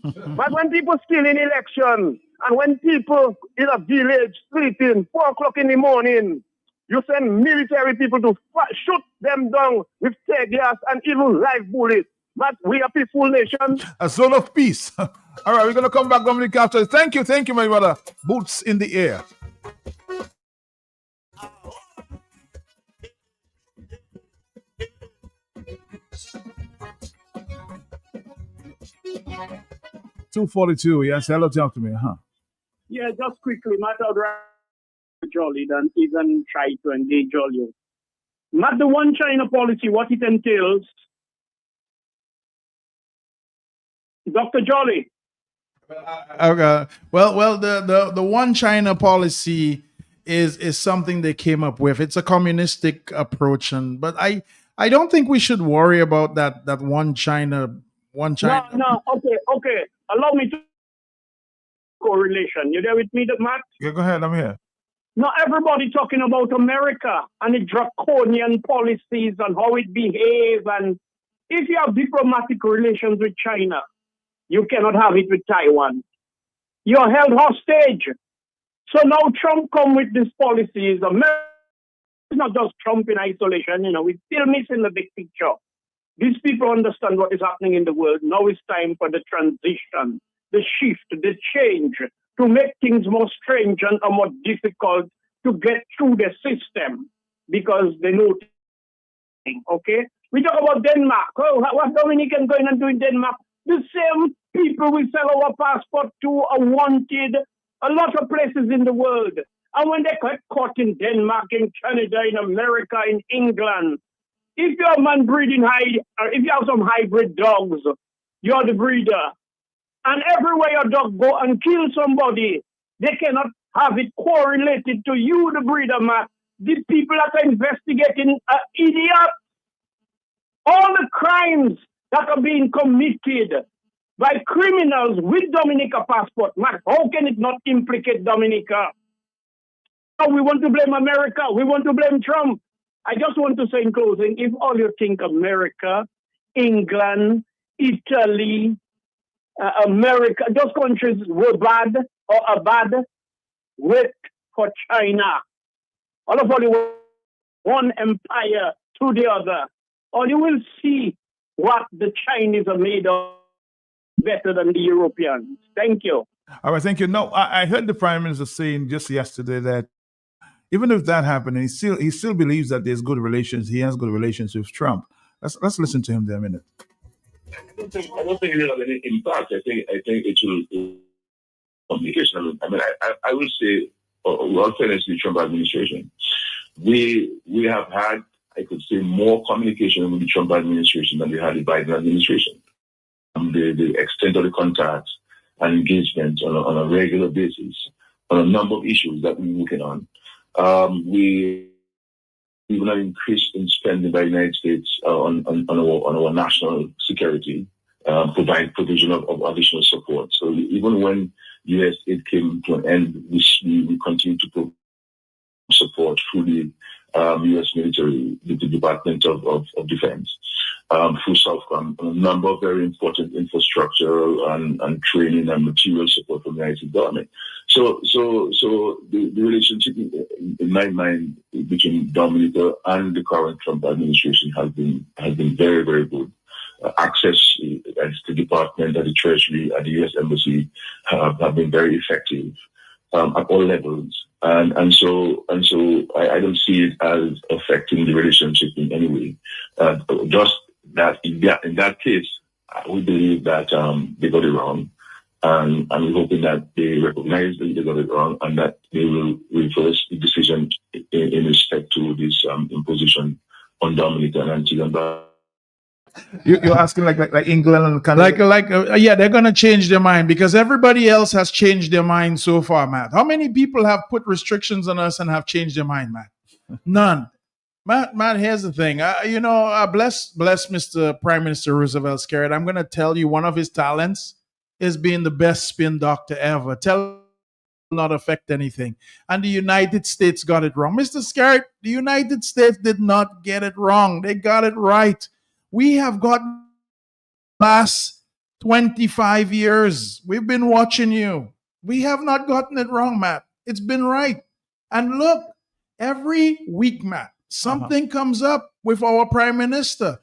But when people steal in elections and when people in a village sleeping 4 o'clock in the morning, you send military people to shoot them down with tear gas and even live bullets. But we are peaceful nation. A zone of peace. All right, we're going to come back, Dominic, after. Thank you, my brother. Boots in the air. $2.42. Yes, hello, talk to me, huh? Yeah, just quickly, Matt, I'd rather Jolly than even try to engage all you. Not the one China policy, what it entails. Dr. Jolly. Okay. Well, the one China policy is something they came up with. It's a communistic approach, but I don't think we should worry about that one China. No. Okay. Allow me to correlation. You there with me, Matt? Yeah, go ahead. I'm here. Not everybody talking about America and the draconian policies and how it behaves. And if you have diplomatic relations with China, you cannot have it with Taiwan. You're held hostage. So now Trump come with these policies. America is not just Trump in isolation. We're still missing the big picture. These people understand what is happening in the world. Now it's time for the transition, the shift, the change, to make things more stringent and more difficult to get through the system because they know. Okay? We talk about Denmark. Oh, what Dominican going and do in Denmark? The same people we sell our passport to are wanted a lot of places in the world. And when they get caught in Denmark, in Canada, in America, in England, if you're a man breeding if you have some hybrid dogs, you're the breeder. And everywhere your dog go and kill somebody, they cannot have it correlated to you, the breeder, man. The people that are investigating are idiots. All the crimes that are being committed by criminals with Dominica passport, man, how can it not implicate Dominica? We want to blame America. We want to blame Trump. I just want to say in closing, if all you think America, England, Italy, America, those countries were bad or are bad, wait for China. All of one empire to the other. Or you will see what the Chinese are made of better than the Europeans. Thank you. All right, thank you. No, I heard the Prime Minister saying just yesterday that even if that happened, he still believes that there's good relations. He has good relations with Trump. Let's listen to him there a minute. I don't think it will have any impact. I think it will communication. I mean, I will say, all fairness to the Trump administration, we have had, I could say, more communication with the Trump administration than we had the Biden administration. The extent of the contacts and engagement on a regular basis on a number of issues that we're working on. We will not increase in spending by the United States on our national security, provide provision of additional support. So even when U.S. aid came to an end, we continue to support through the U.S. military, the Department of Defense, through Southcom, a number of very important infrastructure and training and material support from the United States government. So the relationship, in my mind, between Dominica and the current Trump administration has been very, very good. Access at the department, at the Treasury, at the U.S. Embassy have been very effective at all levels. And so I don't see it as affecting the relationship in any way. Just that in that case, we believe that they got it wrong. And we're hoping that they recognize that they got it wrong and that they will reverse the decision in respect to this imposition on Dominica and Antigua. You're asking like England and Canada? Yeah, they're going to change their mind because everybody else has changed their mind so far, Matt. How many people have put restrictions on us and have changed their mind, Matt? None. Matt, here's the thing. Bless Mr. Prime Minister Roosevelt Skerritt. I'm going to tell you one of his talents is being the best spin doctor ever. Tell not affect anything. And the United States got it wrong. Mr. Skerritt, the United States did not get it wrong. They got it right. We have gotten last 25 years. We've been watching you. We have not gotten it wrong, Matt. It's been right. And look, every week, Matt, something comes up with our Prime Minister.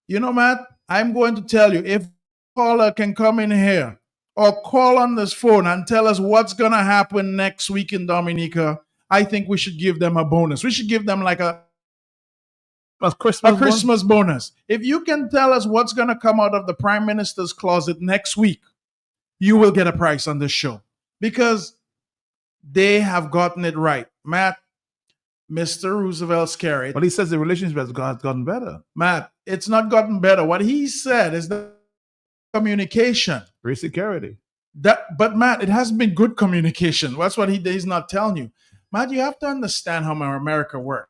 You know, Matt, I'm going to tell you, if a caller can come in here or call on this phone and tell us what's going to happen next week in Dominica, I think we should give them a bonus. We should give them like a Christmas bonus. If you can tell us what's going to come out of the Prime Minister's closet next week, you will get a prize on this show because they have gotten it right. Matt, Mr. Roosevelt Skerritt. But he says the relationship has gotten better. Matt, it's not gotten better. What he said is the communication. Security. But Matt, it hasn't been good communication. That's what he's not telling you. Matt, you have to understand how America works.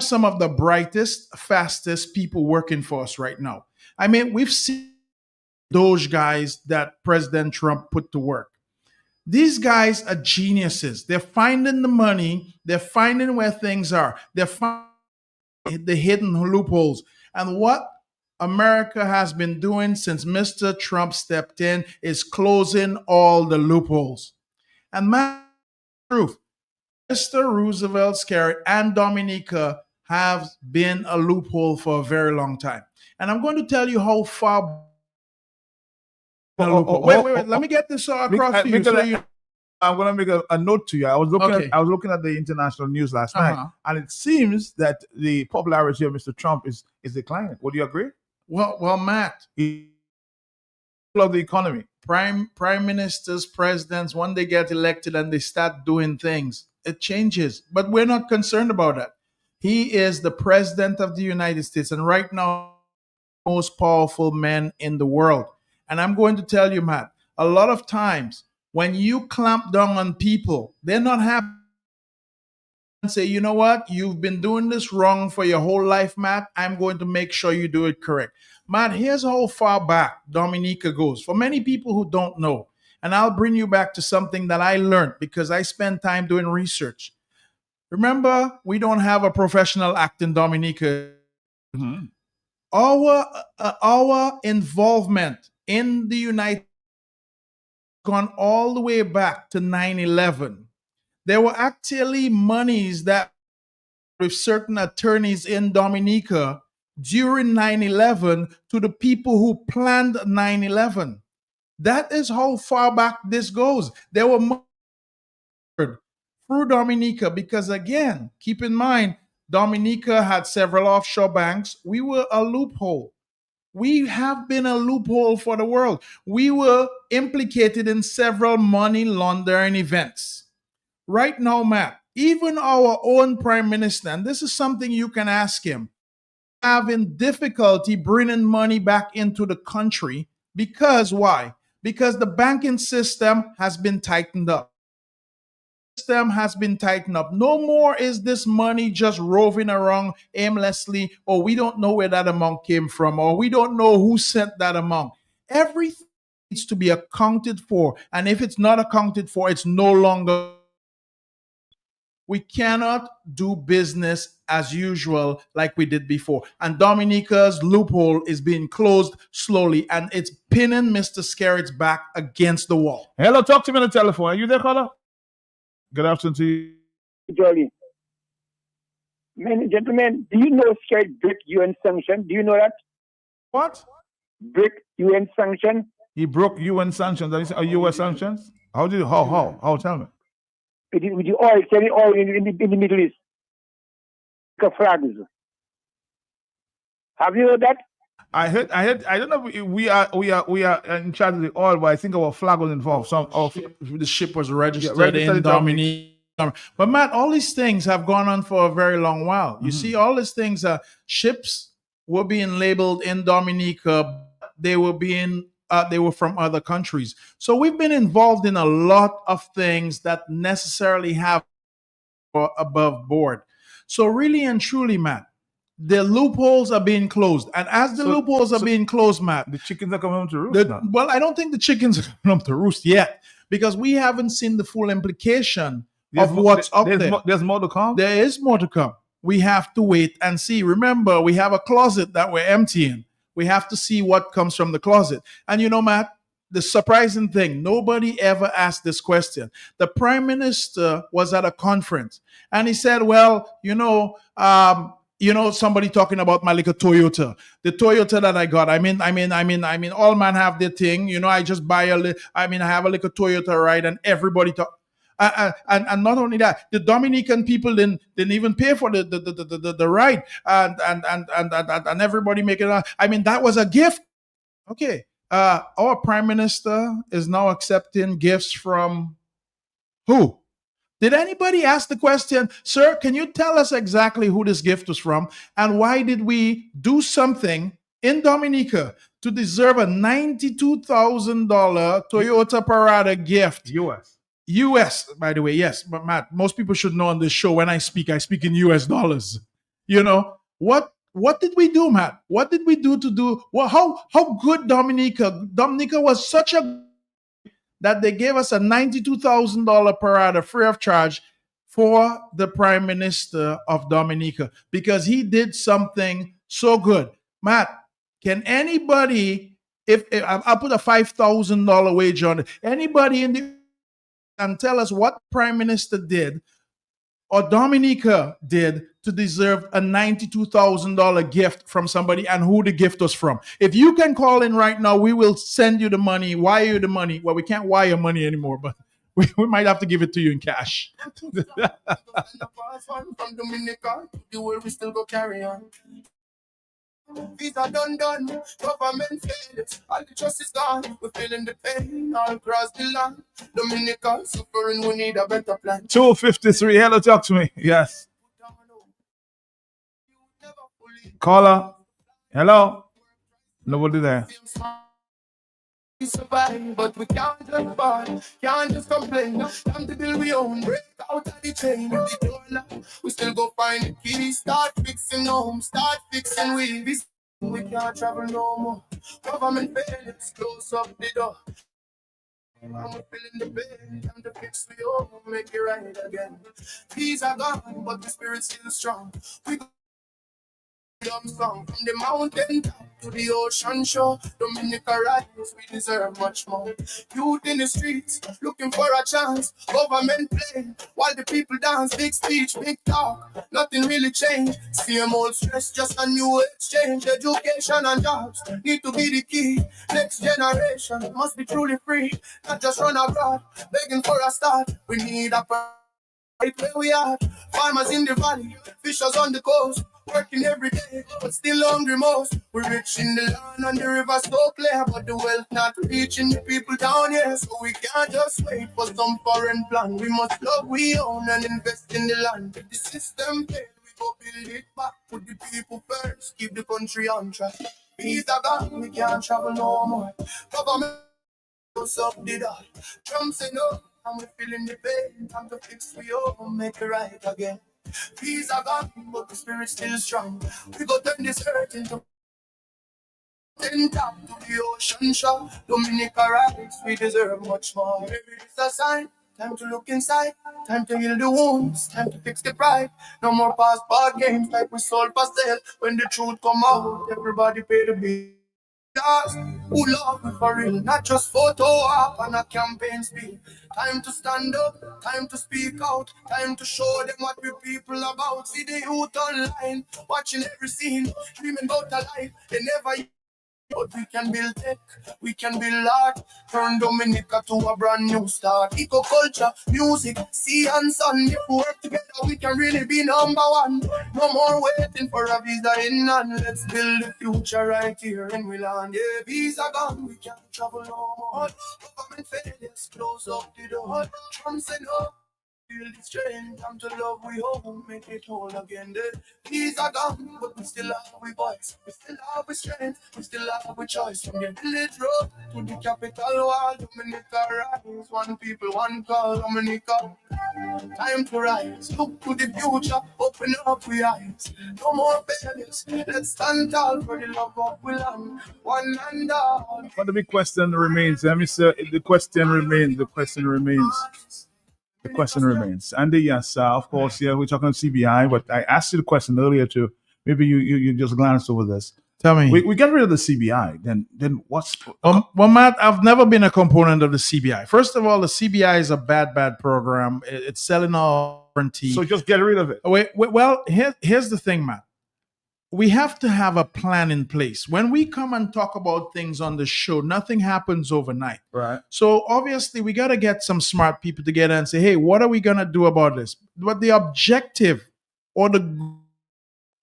Some of the brightest, fastest people working for us right now. I mean, we've seen those guys that President Trump put to work. These guys are geniuses. They're finding the money. They're finding where things are. They're finding the hidden loopholes. And what America has been doing since Mr. Trump stepped in is closing all the loopholes. And my truth, Mr. Roosevelt Skerritt and Dominica have been a loophole for a very long time. And I'm going to tell you how far. Wait. Let me get this across to you. I'm going to make a note to you. I was looking at the international news last night, and it seems that the popularity of Mr. Trump is declining. Would you agree? Well, Matt, he of the economy. Prime ministers, presidents, when they get elected and they start doing things, it changes. But we're not concerned about that. He is the president of the United States, and right now, the most powerful man in the world. And I'm going to tell you, Matt, a lot of times when you clamp down on people, they're not happy and say, you know what, you've been doing this wrong for your whole life, Matt. I'm going to make sure you do it correct. Matt, here's how far back Dominica goes. For many people who don't know, and I'll bring you back to something that I learned because I spent time doing research. Remember, we don't have a professional act in Dominica. Mm-hmm. Our involvement in the United States gone all the way back to 9/11. There were actually monies that with certain attorneys in Dominica during 9/11 to the people who planned 9/11. That is how far back this goes. There were through Dominica because, again, keep in mind, Dominica had several offshore banks. We were a loophole. We have been a loophole for the world. We were implicated in several money laundering events. Right now, Matt, even our own prime minister, and this is something you can ask him, having difficulty bringing money back into the country because why? Because the banking system has been tightened up. No more is this money just roving around aimlessly, or we don't know where that amount came from, or we don't know who sent that amount. Everything needs to be accounted for. And if it's not accounted for, it's no longer. We cannot do business as usual like we did before. And Dominica's loophole is being closed slowly, and it's pinning Mr. Skerritt's back against the wall. Hello, talk to me on the telephone. Are you there, caller? Good afternoon to you. Jolly. Men, gentlemen, do you know Skerritt break UN sanction? Do you know that? What? Break UN sanction? He broke UN sanctions. Are US sanctions? How? Tell me. With the oil, selling oil in the Middle East. Flags. Have you heard that? I heard. I don't know. If we are in charge of the oil, but I think our flag was involved. The ship was registered in Dominica. But Matt, all these things have gone on for a very long while. You see, all these things, ships were being labeled in Dominica. They were from other countries. So we've been involved in a lot of things that necessarily have above board. So really and truly, Matt, the loopholes are being closed. And as the loopholes are being closed, Matt, the chickens are coming home to roost now. Well, I don't think the chickens are coming home to roost yet, because we haven't seen the full implication of what's up there. There's more to come? There is more to come. We have to wait and see. Remember, we have a closet that we're emptying. We have to see what comes from the closet. And you know, Matt, the surprising thing, nobody ever asked this question. The prime minister was at a conference and he said, well, somebody talking about my little Toyota, the Toyota that I got. I mean, all man have their thing. I just buy I have a little Toyota, right? And everybody talk. And not only that, the Dominican people didn't even pay for the ride, and everybody make it. That was a gift. Okay, our prime minister is now accepting gifts from who? Did anybody ask the question, sir? Can you tell us exactly who this gift was from, and why did we do something in Dominica to deserve a $92,000 Toyota Parada gift? US, by the way, yes. But Matt, most people should know on this show when I speak in US dollars. What did we do, Matt? What did we do to do? Well, how good Dominica was such a that they gave us a $92,000 Parada free of charge for the Prime Minister of Dominica because he did something so good. Matt, can anybody, if I'll put a $5,000 wage on it, anybody in the and tell us what Prime Minister did or Dominica did to deserve a $92,000 gift from somebody and who the gift was from. If you can call in right now, we will send you the money, wire you the money. Well, we can't wire money anymore, but we might have to give it to you in cash. From Dominica, the world we still go carry on. Visa done, government failed, all the trust is gone, we're feeling the pain all across the land. Dominica suffering, we need a better plan. 253, hello, talk to me. Yes. Caller, hello. Nobody there. We survive, but we can't just fall, can't just complain. Time to build we own, break out of the chain. If the door locked, we still go find the key. Start fixing home, start fixing we can't travel no more. Government failures, close up the door. And we're feeling the pain, time to fix we all, make it right again. Peace are gone, but the spirit's still strong. We go song from the mountain top. to the ocean shore. Dominica rise, we deserve much more. Youth in the streets, looking for a chance. Government play, while the people dance. Big speech, big talk, nothing really changed. Same old stress, just a new exchange. Education and jobs need to be the key. Next generation must be truly free, not just run abroad, begging for a start. We need a right where we are. Farmers in the valley, fishers on the coast, working every day, but still hungry most. We're rich in the land and the river so clear, but the wealth not reaching the people down here. So we can't just wait for some foreign plan. We must love we own and invest in the land. If the system fail, we go build it back. Put the people first, keep the country on track. Peace are gone, we can't travel no more. Government up the dot. Trump say no, and we're feeling the pain. Time to fix we all, make it right again. Peace are gone, but the spirit's still strong. We go turn this earth into top to the ocean shore. Dominica rise, we deserve much more. Maybe it's a sign. Time to look inside, time to heal the wounds, time to fix the pride. No more passport games like we sold for sale. When the truth come out, everybody pay the bill. Who love me for real, not just photo op and a campaign speed. Time to stand up, time to speak out, time to show them what we people about. See the youth online, watching every scene, dreaming about a life they never. But we can build tech, we can build art, turn Dominica to a brand new start. Eco culture, music, sea and sun. If we work together, we can really be number one. No more waiting for a visa in hand. Let's build the future right here in Milan. Yeah, visa gone, we can't travel no more. Government failures, close up the door. Trump said no. Feel the strength, time to love we hope, make it whole again. The keys are gone, but we still have we voice. We still have we strength, we still have we choice. From the village road to the capital wall, Dominica rise. One people, one call, Dominica. Time to rise, look to the future, open up we eyes. No more failures, let's stand tall for the love of we land. One and all. But the big question remains, the question remains. Andy, yes, of course, yeah, we're talking CBI, but I asked you the question earlier too. Maybe you just glanced over this. Tell me. We get rid of the CBI, then what's... Well, Matt, I've never been a component of the CBI. First of all, the CBI is a bad program. It's selling all warranty. So just get rid of it. Well, here's the thing, Matt. We have to have a plan in place. When we come and talk about things on the show, nothing happens overnight. Right. So obviously we got to get some smart people together and say, hey, what are we going to do about this? But the objective or the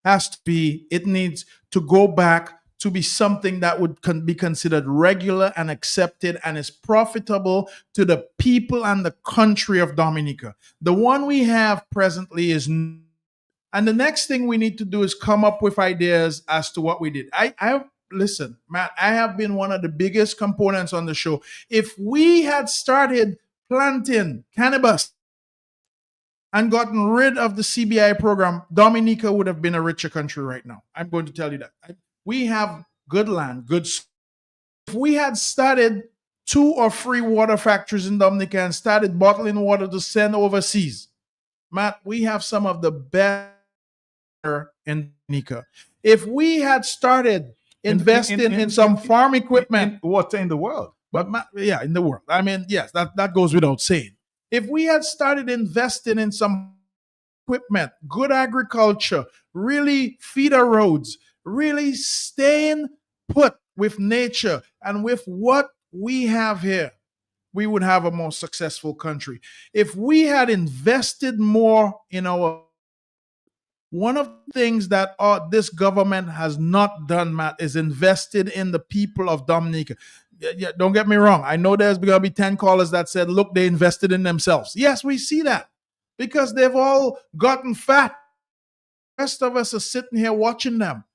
has to be, it needs to go back to be something that would be considered regular and accepted and is profitable to the people and the country of Dominica. The one we have presently is... And the next thing we need to do is come up with ideas as to what we did. Listen, Matt, I have been one of the biggest components on the show. If we had started planting cannabis and gotten rid of the CBI program, Dominica would have been a richer country right now. I'm going to tell you that. We have good land, good. If we had started 2 or 3 water factories in Dominica and started bottling water to send overseas, Matt, we have some of the best in Dominica. If we had started investing in some farm equipment, what's in the world? But in the world. I mean, yes, that goes without saying. If we had started investing in some equipment, good agriculture, really feeder roads, really staying put with nature and with what we have here, we would have a more successful country. If we had invested more in our... One of the things that this government has not done, Matt, is invested in the people of Dominica. Yeah, don't get me wrong. I know there's going to be 10 callers that said, look, they invested in themselves. Yes, we see that because they've all gotten fat. The rest of us are sitting here watching them.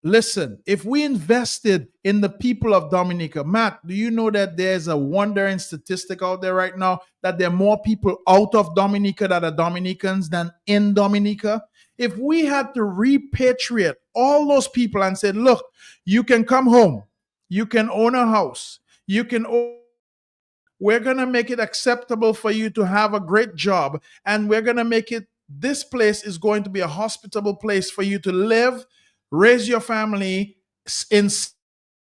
Listen, if we invested in the people of Dominica, Matt, do you know that there's a wondering statistic out there right now that there are more people out of Dominica that are Dominicans than in Dominica? If we had to repatriate all those people and say, look, you can come home, you can own a house, we're going to make it acceptable for you to have a great job, and we're going to make it, this place is going to be a hospitable place for you to live, raise your family, in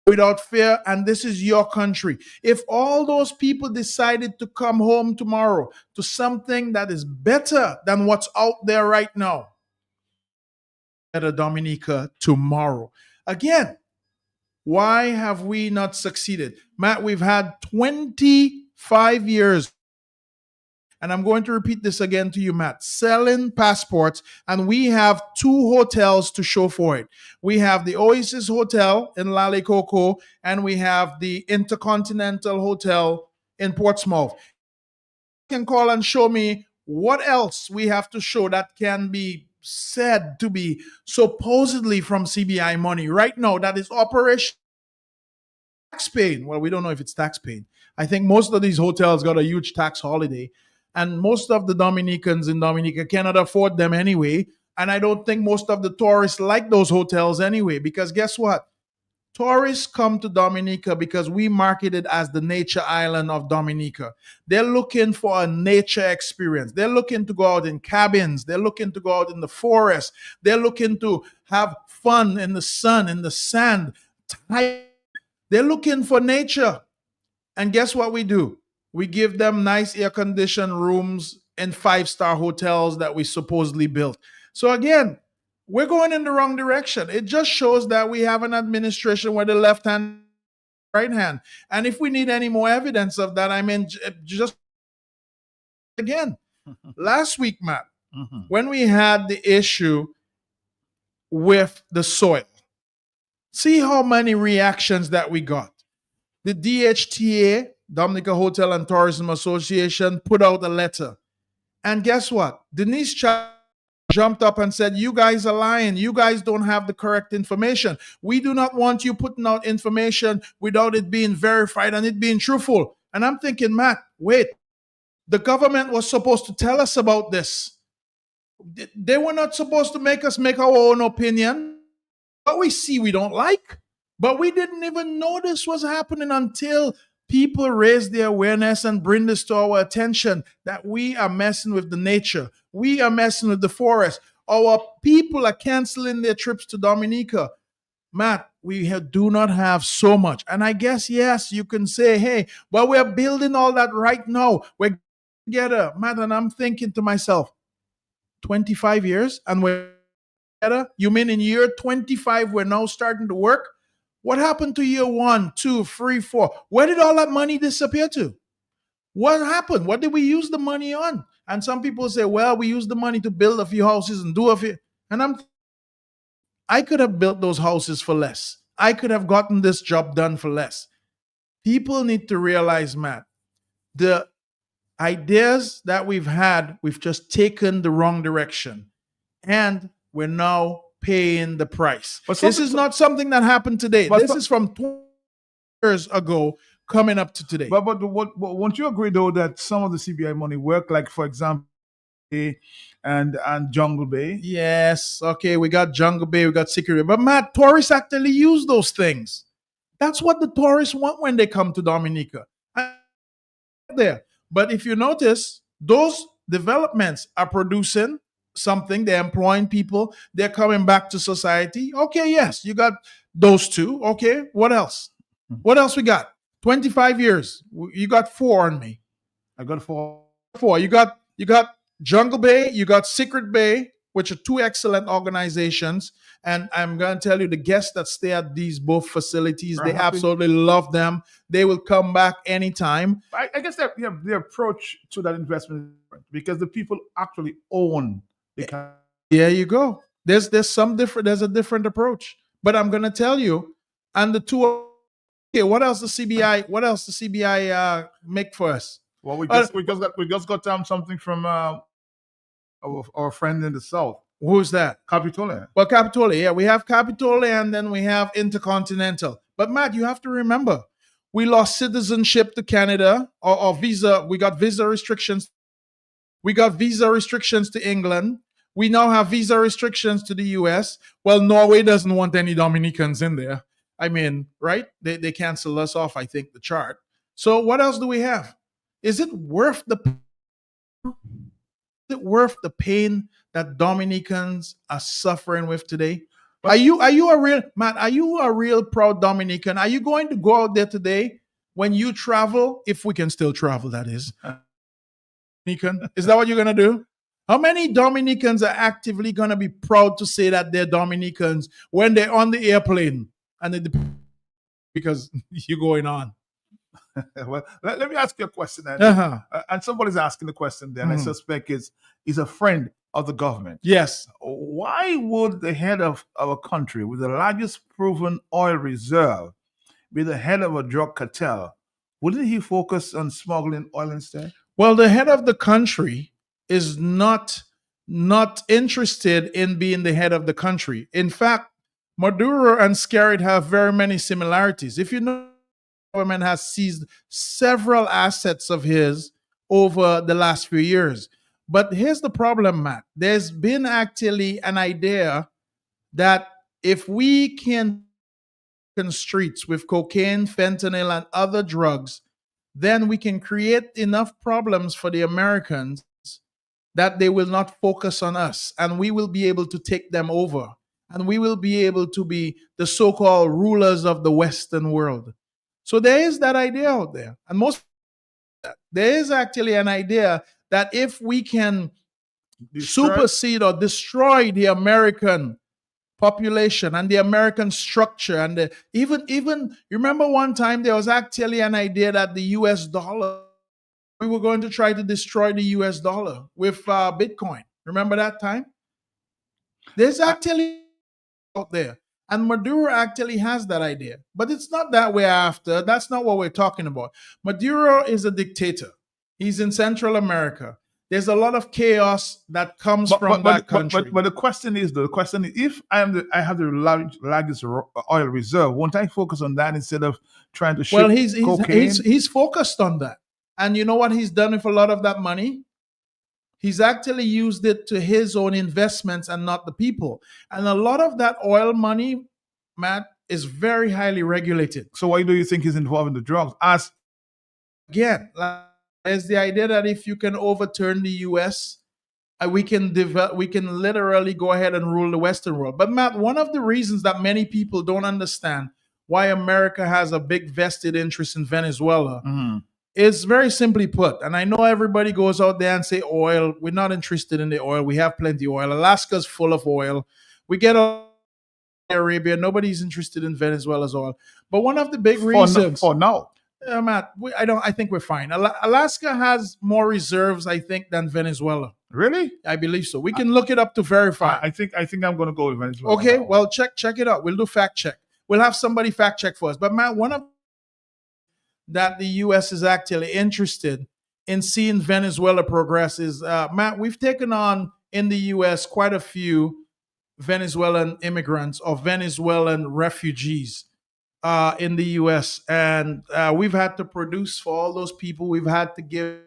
without fear, and this is your country. If all those people decided to come home tomorrow to something that is better than what's out there right now, at a Dominica tomorrow. Again, why have we not succeeded? Matt, we've had 25 years, and I'm going to repeat this again to you, Matt, selling passports, and we have 2 hotels to show for it. We have the Oasis Hotel in Lalecoco, and we have the Intercontinental Hotel in Portsmouth. You can call and show me what else we have to show that can be said to be supposedly from CBI money right now that is operation tax paying. Well, we don't know if it's tax paying. I think most of these hotels got a huge tax holiday, and most of the Dominicans in Dominica cannot afford them anyway. And I don't think most of the tourists like those hotels anyway, because guess what? Tourists come to Dominica because we market it as the nature island of Dominica. They're looking for a nature experience. They're looking to go out in cabins. They're looking to go out in the forest. They're looking to have fun in the sun, in the sand. They're looking for nature. And guess what we do? We give them nice air-conditioned rooms in 5-star hotels that we supposedly built. So again, we're going in the wrong direction. It just shows that we have an administration where the left hand, right hand. And if we need any more evidence of that, I mean, just again, last week, Matt, when we had the issue with the soil, see how many reactions that we got. The DHTA, Dominica Hotel and Tourism Association, put out a letter. And guess what? Denise jumped up and said, you guys are lying. You guys don't have the correct information. We do not want you putting out information without it being verified and it being truthful. And I'm thinking, Matt, wait, the government was supposed to tell us about this. They were not supposed to make us make our own opinion. What we see we don't like, but we didn't even know this was happening until people raise their awareness and bring this to our attention that we are messing with the nature. We are messing with the forest. Our people are canceling their trips to Dominica. Matt, we do not have so much. And I guess, yes, you can say, hey, well, we're building all that right now. We're together. Matt, and I'm thinking to myself, 25 years and we're together? You mean in year 25 we're now starting to work? What happened to year 1, 2, 3, 4? Where did all that money disappear to? What happened? What did we use the money on? And some people say, well, we used the money to build a few houses and do a few. And I could have built those houses for less. I could have gotten this job done for less. People need to realize, Matt, the ideas that we've had, we've just taken the wrong direction. And we're now paying the price. But this is not something that happened today. This is from 20 years ago coming up to today. But won't you agree, though, that some of the CBI money work, like, for example, and Jungle Bay? Yes. Okay, we got Jungle Bay, we got Security. But, Matt, tourists actually use those things. That's what the tourists want when they come to Dominica. There. But if you notice, those developments are producing something. They're employing people. They're coming back to society. Okay, yes, you got those 2. Okay, what else? What else we got? 25 years. You got 4 on me. I got 4. You got Jungle Bay. You got Secret Bay, which are 2 excellent organizations. And I'm going to tell you, the guests that stay at these both facilities, they absolutely love them. They will come back anytime. I guess that the approach to that investment is different because the people actually own the company. There you go. There's a different approach. But I'm going to tell you, and the 2. Okay, what else the CBI make for us? Well, we just got something from our friend in the south. Who's that? Capitole. Well, Capitole, yeah. We have Capitole and then we have Intercontinental. But, Matt, you have to remember, we lost citizenship to Canada or visa. We got visa restrictions. We got visa restrictions to England. We now have visa restrictions to the U.S. Well, Norway doesn't want any Dominicans in there. I mean, right? They cancel us off, I think, the chart. So what else do we have? Is it worth the pain that Dominicans are suffering with today? Are you a real man? Are you a real proud Dominican? Are you going to go out there today when you travel? If we can still travel, that is. Dominican, is that what you're gonna do? How many Dominicans are actively gonna be proud to say that they're Dominicans when they're on the airplane and because you're going on? Well, let me ask you a question then. Uh-huh. And somebody's asking the question then. I suspect is a friend of the government. Yes. Why would the head of our country with the largest proven oil reserve be the head of a drug cartel? Wouldn't he focus on smuggling oil instead? Well, the head of the country is not interested in being the head of the country. In fact, Maduro and Skerrit have very many similarities. If you know, the government has seized several assets of his over the last few years. But here's the problem, Matt. There's been actually an idea that if we can streets with cocaine, fentanyl, and other drugs, then we can create enough problems for the Americans that they will not focus on us, and we will be able to take them over, and we will be able to be the so-called rulers of the Western world. So there is that idea out there, and there is actually an idea that if we can supersede or destroy the American population and the American structure, and even you remember one time there was actually an idea that the US dollar, we were going to try to destroy the US dollar with Bitcoin. Remember that time? There's actually out there. And Maduro actually has that idea. But it's not that way after. That's not what we're talking about. Maduro is a dictator. He's in Central America. There's a lot of chaos that comes from that country. But the question is, if I have the largest oil reserve, won't I focus on that instead of trying to ship cocaine? He's focused on that. And you know what he's done with a lot of that money? He's actually used it to his own investments and not the people. And a lot of that oil money, Matt, is very highly regulated. So why do you think he's involved in the drugs? Again, there's the idea that if you can overturn the U.S., we can literally go ahead and rule the Western world. But Matt, one of the reasons that many people don't understand why America has a big vested interest in Venezuela is very simply put. And I know everybody goes out there and say oil. We're not interested in the oil. We have plenty of oil. Alaska's full of oil. We get Arabia. Nobody's interested in Venezuela's oil. But one of the big reasons for now. Matt, I think we're fine. Alaska has more reserves, I think, than Venezuela. Really? I believe so. We can look it up to verify. I think I'm going to go with Venezuela. Okay, now. well, check it out. We'll do fact check. We'll have somebody fact check for us. But Matt, one of that the U.S. is actually interested in seeing Venezuela progress is, Matt, we've taken on in the U.S. quite a few Venezuelan immigrants or Venezuelan refugees in the U.S. And we've had to produce for all those people. We've had to give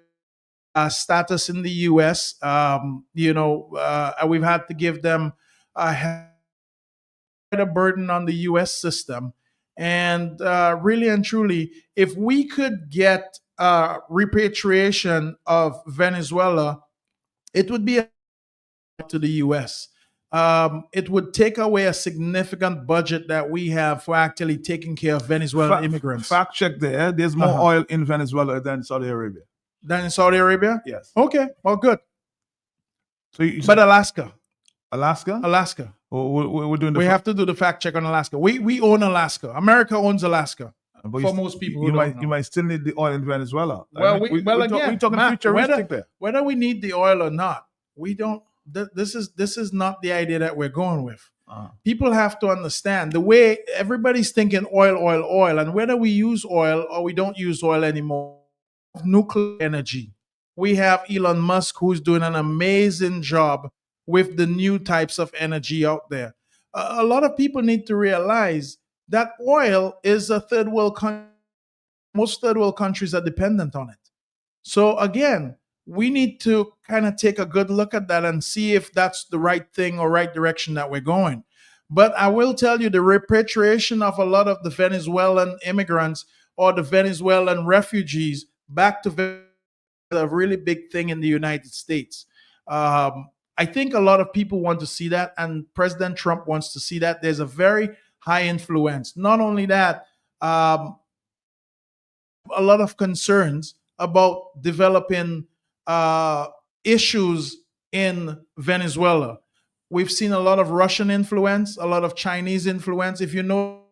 status in the U.S. We've had to give them a burden on the U.S. system. And really and truly, if we could get repatriation of Venezuela, it would be to the U.S. It would take away a significant budget that we have for actually taking care of Venezuelan immigrants. Fact check there. There's more oil in Venezuela than Saudi Arabia. Than in Saudi Arabia? Yes. Okay, well, good. So but Alaska. Alaska? We're doing we have to do the fact check on Alaska. We own Alaska. America owns Alaska. But for most people you might still need the oil in Venezuela. Well, we're talking futuristic there. Whether we need the oil or not, we don't. This is not the idea that we're going with. People have to understand the way everybody's thinking oil, and whether we use oil or we don't use oil anymore, nuclear energy. We have Elon Musk, who's doing an amazing job with the new types of energy out there. A lot of people need to realize that oil is a third world country. Most third world countries are dependent on it. So again, we need to kind of take a good look at that and see if that's the right thing or right direction that we're going. But I will tell you, the repatriation of a lot of the Venezuelan immigrants or the Venezuelan refugees back to Venezuela is a really big thing in the United States. I think a lot of people want to see that, and President Trump wants to see that. There's a very high influence. Not only that, a lot of concerns about developing issues in Venezuela. We've seen a lot of Russian influence, a lot of Chinese influence. If you know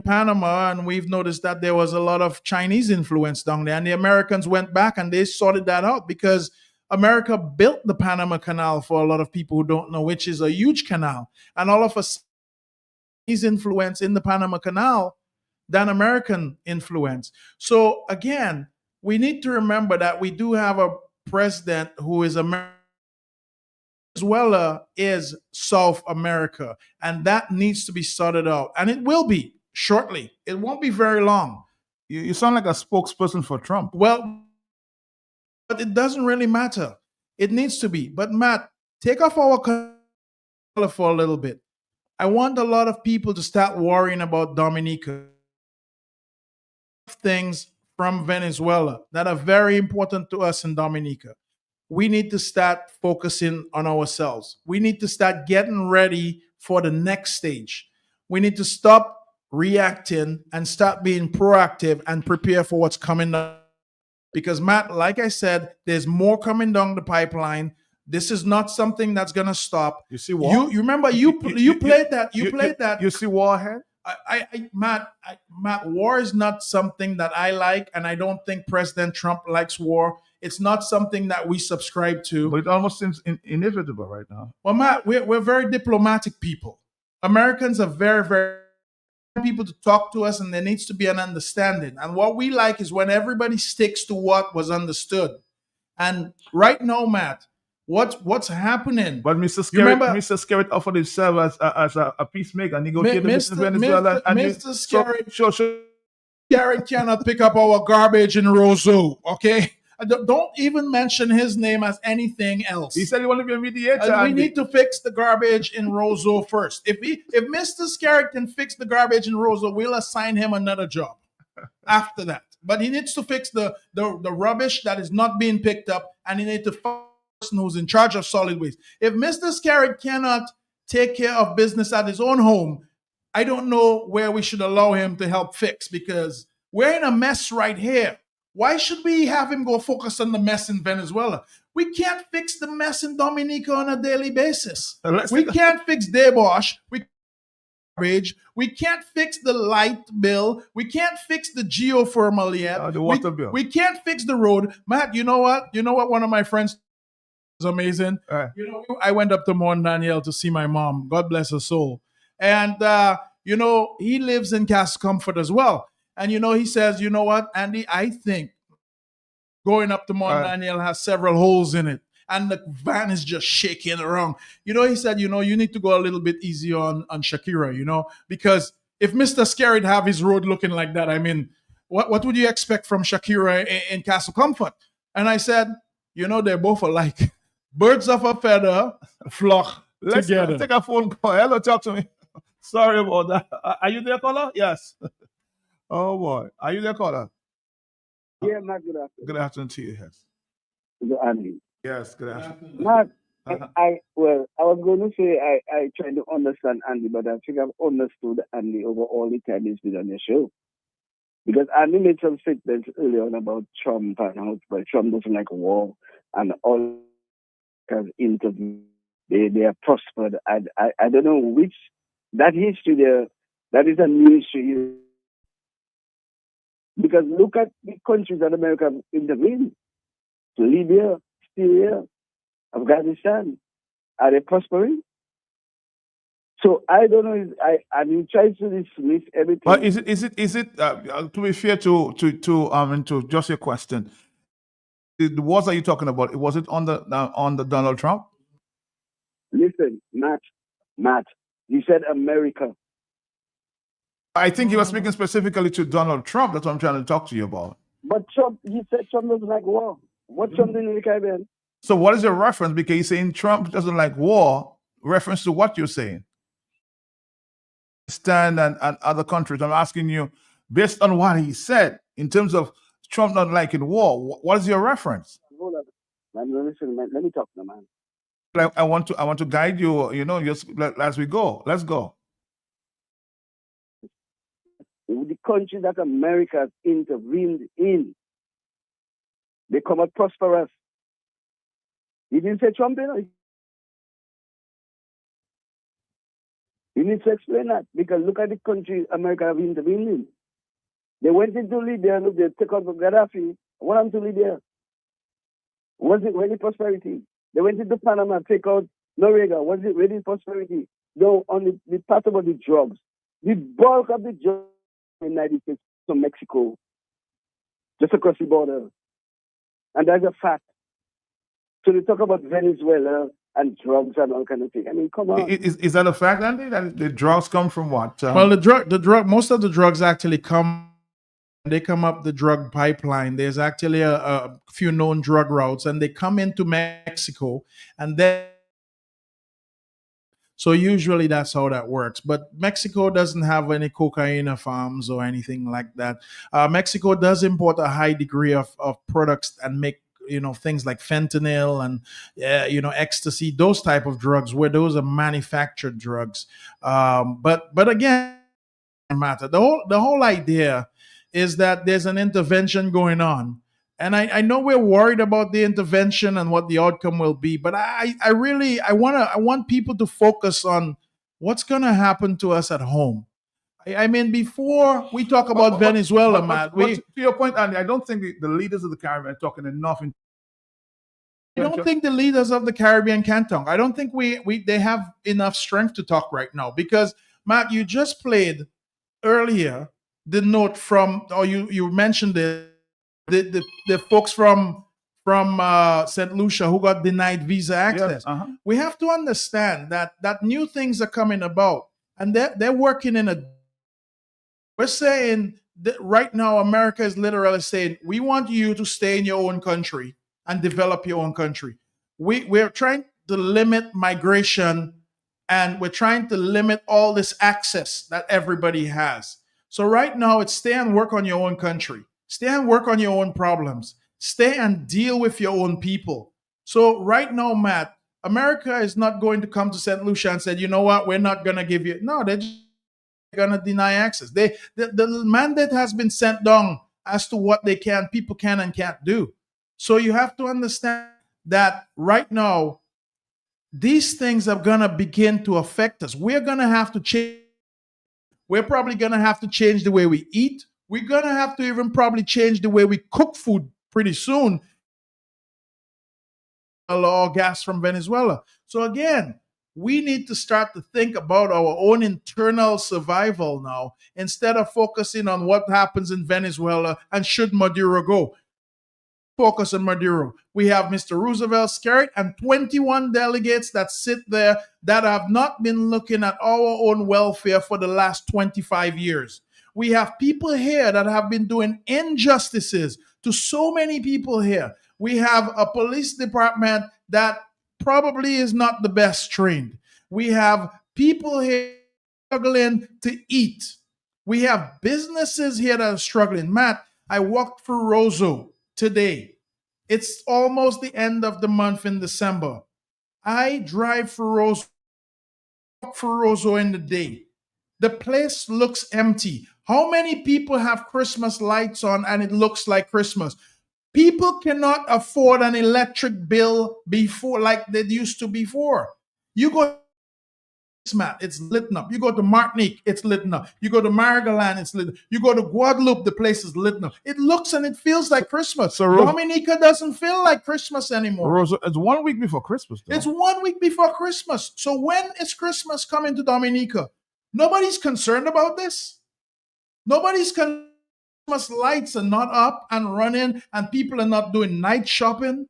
Panama, and we've noticed that there was a lot of Chinese influence down there, and the Americans went back and they sorted that out because America built the Panama Canal, for a lot of people who don't know, which is a huge canal. And all of us Chinese influence in the Panama Canal than American influence. So again, we need to remember that we do have a president who is American. Venezuela is South America, and that needs to be sorted out. And it will be shortly. It won't be very long. You sound like a spokesperson for Trump. Well, but it doesn't really matter. It needs to be. But Matt, take off our color for a little bit. I want a lot of people to start worrying about Dominica. Things from Venezuela that are very important to us in Dominica. We need to start focusing on ourselves. We need to start getting ready for the next stage. We need to stop reacting and start being proactive and prepare for what's coming up. Because Matt, like I said, there's more coming down the pipeline. This is not something that's gonna stop. You see war? You remember you played that. You played that. You see war ahead? Matt, war is not something that I like, and I don't think President Trump likes war. It's not something that we subscribe to. But it almost seems inevitable right now. Well, Matt, we're very diplomatic people. Americans are very, very people to talk to us, and there needs to be an understanding. And what we like is when everybody sticks to what was understood. And right now, Matt, what's happening? But Mr. Skerritt offered himself as a peacemaker, negotiator in Venezuela. Mr. Skerritt, Skerritt cannot pick up our garbage in Roseau, okay? Don't even mention his name as anything else. He said he wanted to be a mediator. We need to fix the garbage in Roseau first. If Mr. Skerritt can fix the garbage in Roseau, we'll assign him another job after that. But he needs to fix the rubbish that is not being picked up, and he needs to find the person who's in charge of solid waste. If Mr. Skerritt cannot take care of business at his own home, I don't know where we should allow him to help fix, because we're in a mess right here. Why should we have him go focus on the mess in Venezuela? We can't fix the mess in Dominica on a daily basis. We can't fix debauch. We can't fix the light bill. We can't fix the geothermal yet. The water bill. We can't fix the road. Matt, you know what? One of my friends is amazing. I went up to Mount Daniel to see my mom. God bless her soul. And, he lives in Castle Comfort as well. And, he says, you know what, Andy, I think going up to Mount Daniel has several holes in it. And the van is just shaking around. He said, you need to go a little bit easier on Shakira, because if Mr. Skerritt have his road looking like that, I mean, what would you expect from Shakira in Castle Comfort? And I said, they're both alike. Birds of a feather flock together. Let's take a phone call. Hello, talk to me. Sorry about that. Are you there, caller? Yes. Oh boy, are you there, caller? Yeah, Matt. Good afternoon. Good afternoon to you. Yes. Good Andy. Yes. Good afternoon. Matt, I was going to say I try to understand Andy, but I think I've understood Andy over all the time he's been on your show, because Andy made some statements earlier on about Trump and how Trump doesn't like war and all kinds of interviews. They are prospered. I don't know which that history there. That is a new history. Because look at the countries that America intervened. Libya, Syria, Afghanistan. Are they prospering? So I don't know. I'm trying to dismiss everything. But is it to be fair to just your question? The wars that you're talking about, was it on the Donald Trump? Listen, Matt, you said America. I think you were speaking specifically to Donald Trump. That's what I'm trying to talk to you about. But Trump, you said Trump doesn't like war. What's something in the Caribbean? So what is your reference? Because you're saying Trump doesn't like war. Reference to what you're saying? Stand and other countries. I'm asking you, based on what he said, in terms of Trump not liking war, what is your reference? Hold on. Listen, man, let me talk to the man. I want to guide you, just as we go. Let's go. The countries that America has intervened in, they come out prosperous. He didn't say Trump, you know. You need to explain that, because look at the country America have intervened in. They went into Libya, look, they took out Gaddafi. What happened to Libya? Was it really prosperity? They went into Panama, take out Noriega. Was it really prosperity? No, on the part about the drugs. The bulk of the drugs in the United States from Mexico, just across the border. And that's a fact. So they talk about Venezuela and drugs and all kind of things. I mean, come on. Is that a fact, Andy? That the drugs come from what? Well, most of the drugs actually come up the drug pipeline. There's actually a few known drug routes, and they come into Mexico, and then so usually that's how that works. But Mexico doesn't have any cocaine farms or anything like that. Mexico does import a high degree of products and make things like fentanyl and ecstasy, those type of drugs, where those are manufactured drugs. But again, matter. The whole idea is that there's an intervention going on. And I know we're worried about the intervention and what the outcome will be, but I want people to focus on what's going to happen to us at home. I mean, before we talk about Venezuela, Matt, to your point, Andy, I don't think the leaders of the Caribbean are talking enough. I don't think the leaders of the Caribbean can talk. I don't think they have enough strength to talk right now, because Matt, you just played earlier the note from, or you mentioned the folks from St. Lucia who got denied visa access. Yes, We have to understand that new things are coming about, and they're working we're saying that right now America is literally saying, we want you to stay in your own country and develop your own country. We're trying to limit migration, and we're trying to limit all this access that everybody has. So right now it's stay and work on your own country. Stay and work on your own problems. Stay and deal with your own people. So right now, Matt, America is not going to come to St. Lucia and say, you know what, we're not going to give you. No, they're just going to deny access. The mandate has been sent down as to what people can and can't do. So you have to understand that right now, these things are going to begin to affect us. We're going to have to change. We're probably going to have to change the way we eat. We're going to have to even probably change the way we cook food pretty soon. Or gas from Venezuela. So again, we need to start to think about our own internal survival now, instead of focusing on what happens in Venezuela and should Maduro go. Focus on Maduro. We have Mr. Roosevelt Skerritt and 21 delegates that sit there that have not been looking at our own welfare for the last 25 years. We have people here that have been doing injustices to so many people here. We have a police department that probably is not the best trained. We have people here struggling to eat. We have businesses here that are struggling. Matt, I walked through Roseau today. It's almost the end of the month in December. I drive through Roseau in the day. The place looks empty. How many people have Christmas lights on and it looks like Christmas? People cannot afford an electric bill before like they used to before. You go Matt, it's lit up. You go to Martinique, it's lit up. You go to Marigoland, it's lit up. You go to Guadeloupe, the place is lit up. It looks and it feels like Christmas. So Dominica doesn't feel like Christmas anymore. It's 1 week before Christmas, though. It's 1 week before Christmas. So when is Christmas coming to Dominica? Nobody's concerned about this. Christmas lights are not up and running, and people are not doing night shopping.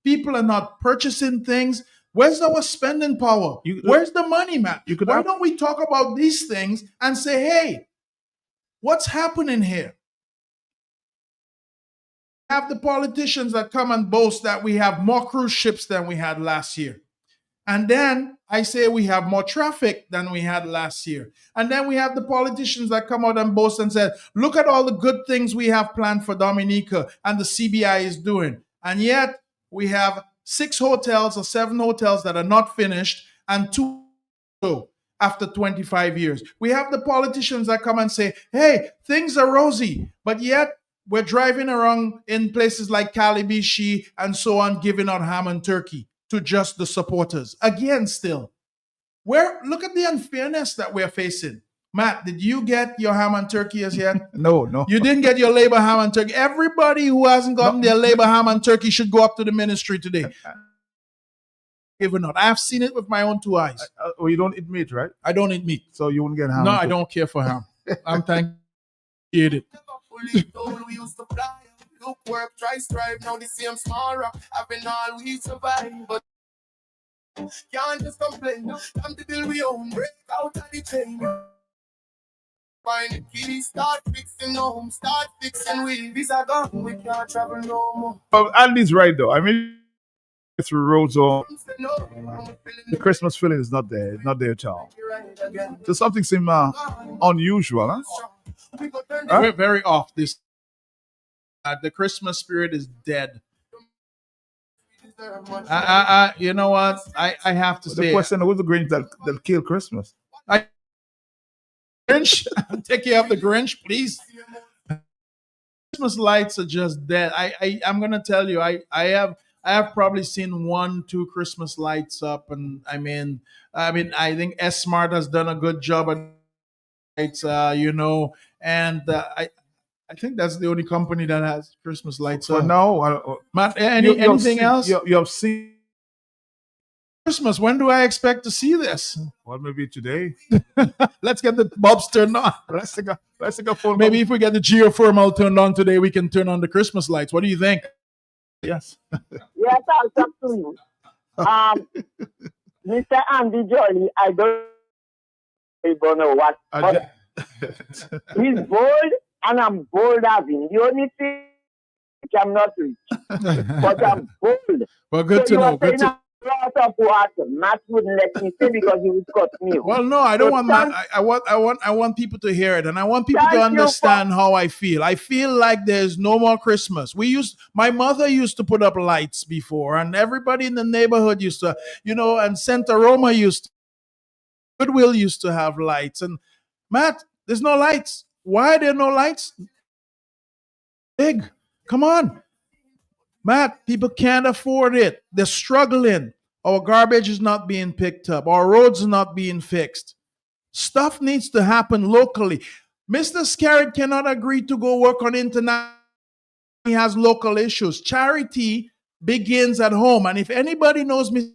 People are not purchasing things. Where's our spending power? Where's the money, Matt? Why don't we talk about these things and say, hey, what's happening here? Have the politicians that come and boast that we have more cruise ships than we had last year. And then I say we have more traffic than we had last year. And then we have the politicians that come out and boast and say, look at all the good things we have planned for Dominica and the CBI is doing. And yet we have 6 hotels or 7 hotels that are not finished, and 2 after 25 years. We have the politicians that come and say, hey, things are rosy, but yet we're driving around in places like Calibishi and so on, giving out ham and turkey to just the supporters. Again, still, look at the unfairness that we're facing. Matt, did you get your ham and turkey as yet? No. You didn't get your Labour ham and turkey. Everybody who hasn't gotten their Labour ham and turkey should go up to the ministry today. Even not. I've seen it with my own 2 eyes. Oh, you don't eat meat, right? I don't eat meat. So you won't get ham. No, I don't care for ham. I'm thankful you eat it. Look, work, try, strive, now the same small rock. Having all we survive, but can't just complain. Time to build we own, break out of the chain. Find the key, start fixing home, start fixing wheels. These are gone, we can't travel no more. But Andy's right though. I mean, through roads or the Christmas feeling is not there. It's not there at all. So something seems unusual, huh? We're very off this. The Christmas spirit is dead. You know what? I have to say. The question: who's the Grinch that kill Christmas? Grinch, take care of the Grinch, please. Christmas lights are just dead. I'm gonna tell you, I have probably seen 1, 2 Christmas lights up, and I mean, I think S Smart has done a good job at lights, and I think that's the only company that has Christmas lights up. No, Matt, anything else? You have seen Christmas. When do I expect to see this? Well, maybe today. Let's get the bulbs turned on. Let's take a phone. Maybe if we get the geothermal turned on today, we can turn on the Christmas lights. What do you think? Yes. Yes, I'll talk to you. Mr. Andy Jolly, I don't even know what. He's bold, and I'm bold as him. The only thing I'm not rich, but I'm bold. Well, good to know. Good to lot of what Matt wouldn't let me say because he would cut me. Well, no, I don't want Matt. I want people to hear it, and I want people to understand how I feel. I feel like there's no more Christmas. My mother used to put up lights before, and everybody in the neighborhood used to, and Santa Roma Goodwill used to have lights. And Matt, there's no lights. Why are there no lights? Big, come on. Matt, people can't afford it. They're struggling. Our garbage is not being picked up. Our roads are not being fixed. Stuff needs to happen locally. Mr. Scarrett cannot agree to go work on international. He has local issues. Charity begins at home. And if anybody knows me,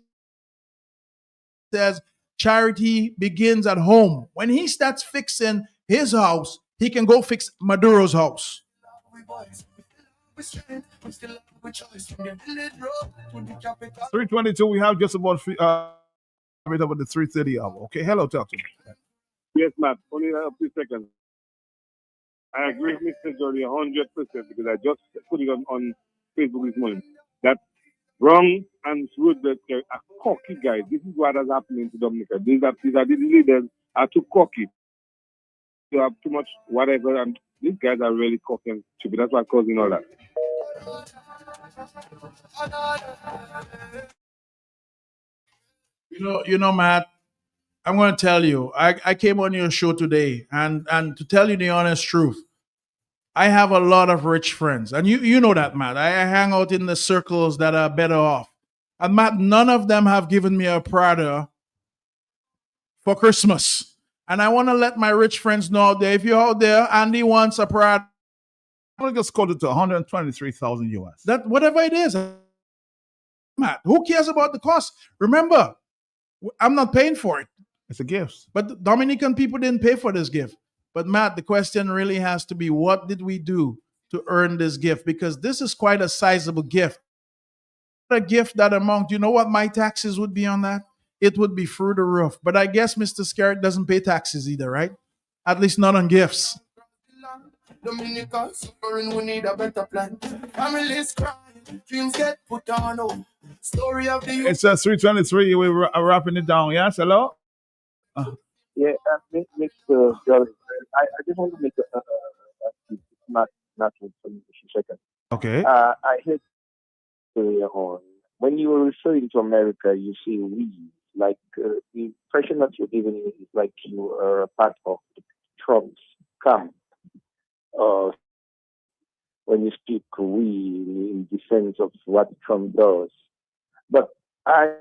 says charity begins at home. When he starts fixing his house, he can go fix Maduro's house. 3:22. We have just about right about the 3:30 hour. Okay, hello, talk to me. Yes, Matt. Only a few seconds. I agree with Mr. Jolly 100% because I just put it on Facebook this morning. That Brown and Rudolph are cocky guys. This is what has happened to Dominica. These leaders are too cocky. You have too much whatever, and these guys are really cocky and stupid. That's what's causing all that. You know, Matt, I'm going to tell you, I came on your show today, and to tell you the honest truth, I have a lot of rich friends, and you know that, Matt. I hang out in the circles that are better off. And Matt, none of them have given me a Prada for Christmas. And I want to let my rich friends know out there, if you're out there, Andy wants a Prada. I'm going to just quote it to 123,000 US. That whatever it is, Matt, who cares about the cost? Remember, I'm not paying for it. It's a gift. But the Dominican people didn't pay for this gift. But Matt, the question really has to be, what did we do to earn this gift? Because this is quite a sizable gift. A gift that amount, do you know what my taxes would be on that? It would be through the roof. But I guess Mr. Scarrett doesn't pay taxes either, right? At least not on gifts. Dominica, suffering, we need a better plan. Families crying, dreams get put on hold. Story of the It's 3:23. We're wrapping it down. Yes, hello? Yeah, Mr. Jolly, I just want to make not for a second. Okay. I heard on when you are referring to America, you say we. Like the impression that you're giving me is like you are a part of Trump's camp. When you speak we in defense of what Trump does. But I'm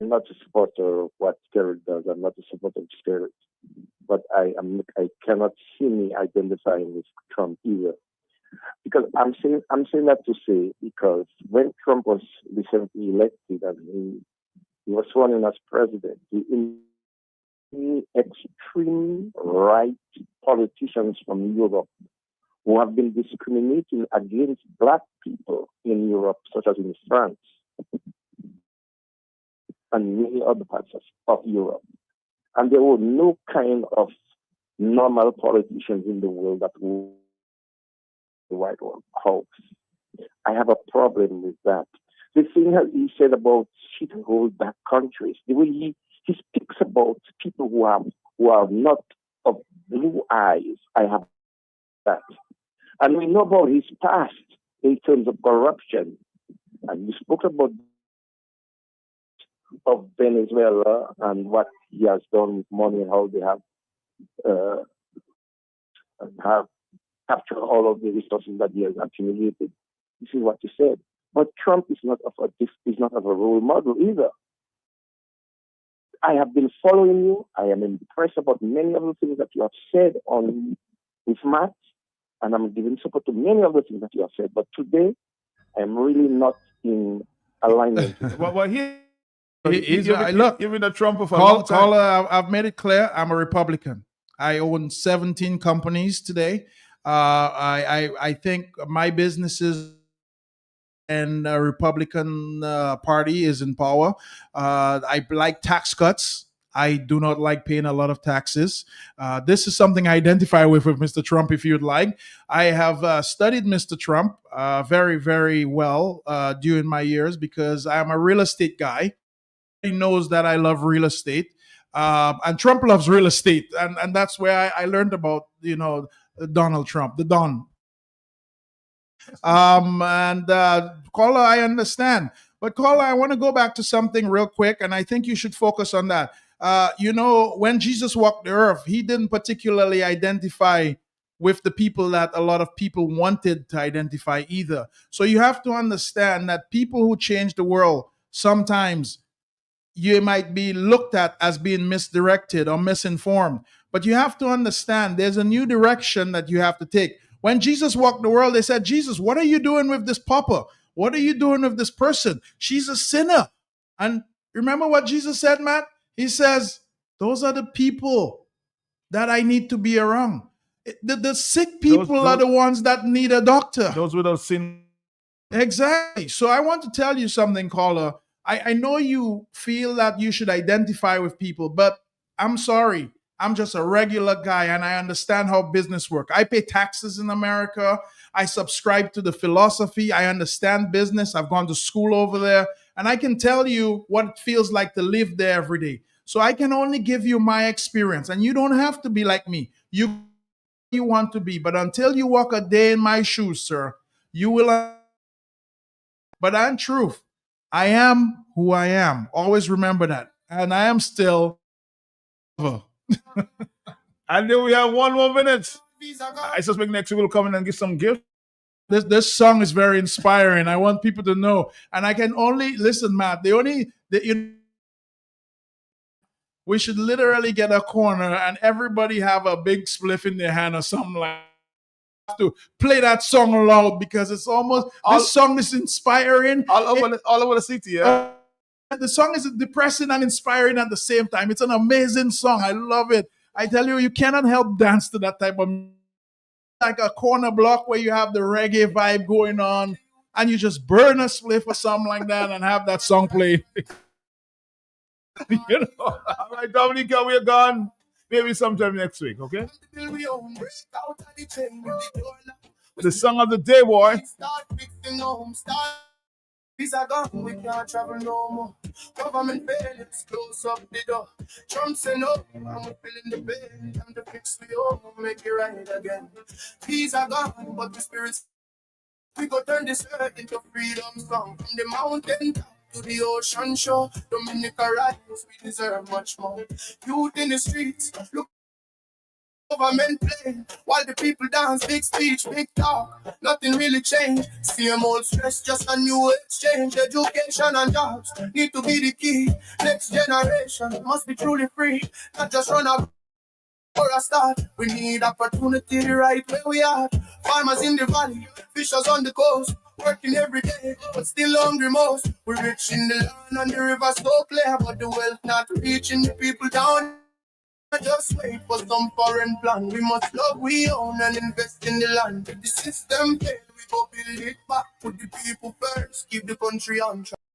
not a supporter of what Skerrit does. I'm not a supporter of Skerrit. But I cannot see me identifying with Trump either. Because I'm saying that to say because when Trump was recently elected and he was sworn in as president, the extreme right politicians from Europe who have been discriminating against black people in Europe, such as in France and many other parts of Europe. And there were no kind of normal politicians in the world that were the White House. I have a problem with that. The thing that he said about shit hold back countries, the way he speaks about people who are not of blue eyes, I have that. And we know about his past in terms of corruption. And you spoke about of Venezuela and what he has done with money and how they have captured all of the resources that he has accumulated. This is what you said. But Trump is not of a role model either. I have been following you. I am impressed about many of the things that you have said with Matt, and I'm giving support to many of the things that you have said. But today, I'm really not in alignment. Well, look, even the Trump of a long time. Caller, I've made it clear. I'm a Republican. I own 17 companies today. I think my businesses and the Republican Party is in power. I like tax cuts. I do not like paying a lot of taxes. This is something I identify with Mr. Trump, if you'd like. I have studied Mr. Trump very, very well during my years because I'm a real estate guy. He knows that I love real estate. And Trump loves real estate. And that's where I learned about, Donald Trump, the Don. Caller, I understand. But caller, I want to go back to something real quick, and I think you should focus on that. When Jesus walked the earth, he didn't particularly identify with the people that a lot of people wanted to identify either. So you have to understand that people who change the world, sometimes you might be looked at as being misdirected or misinformed. But you have to understand there's a new direction that you have to take. When Jesus walked the world, they said, Jesus, what are you doing with this pauper? What are you doing with this person? She's a sinner. And remember what Jesus said, Matt? He says, those are the people that I need to be around. The sick people are the ones that need a doctor. Those without sin. Exactly. So I want to tell you something, caller. I know you feel that you should identify with people, but I'm sorry. I'm just a regular guy, and I understand how business works. I pay taxes in America. I subscribe to the philosophy. I understand business. I've gone to school over there, and I can tell you what it feels like to live there every day. So I can only give you my experience, and you don't have to be like me. You want to be, but until you walk a day in my shoes, sir, you will. But in truth, I am who I am. Always remember that. And I am still. And then we have 1 more minute. I suspect next week we'll come in and give some gifts. This song is very inspiring. I want people to know. And I can only listen, Matt. We should literally get a corner and everybody have a big spliff in their hand or something like that. To play that song loud because it's almost this song is inspiring all over the city. Yeah, the song is depressing and inspiring at the same time. It's an amazing song. I love it. I tell you, you cannot help dance to that type of like a corner block where you have the reggae vibe going on, and you just burn a spliff or something like that and have that song played. All right, Dominica, we're gone. Maybe sometime next week, okay? The song of the day, boy. These are gone, we can't travel no more. Government failures, close up the door. Trump say no, and we're feeling the pain. Time to fix we all, make it right again. These are gone, but the spirits We go turn this earth into freedom song. From the mountain top to the ocean shore. Dominica rights, we deserve much more. Youth in the streets, look government play while the people dance, big speech, big talk. Nothing really changed. Same old stress, just a new exchange. Education and jobs need to be the key. Next generation must be truly free, not just run up for a start. We need opportunity right where we are. Farmers in the valley, fishers on the coast, working every day, but still hungry most. We're rich in the land and the river so clear, but the wealth not reaching the people down. Just wait for some foreign plan. We must love we own and invest in the land. If the system fail, we go build it back. Put the people first, keep the country on track.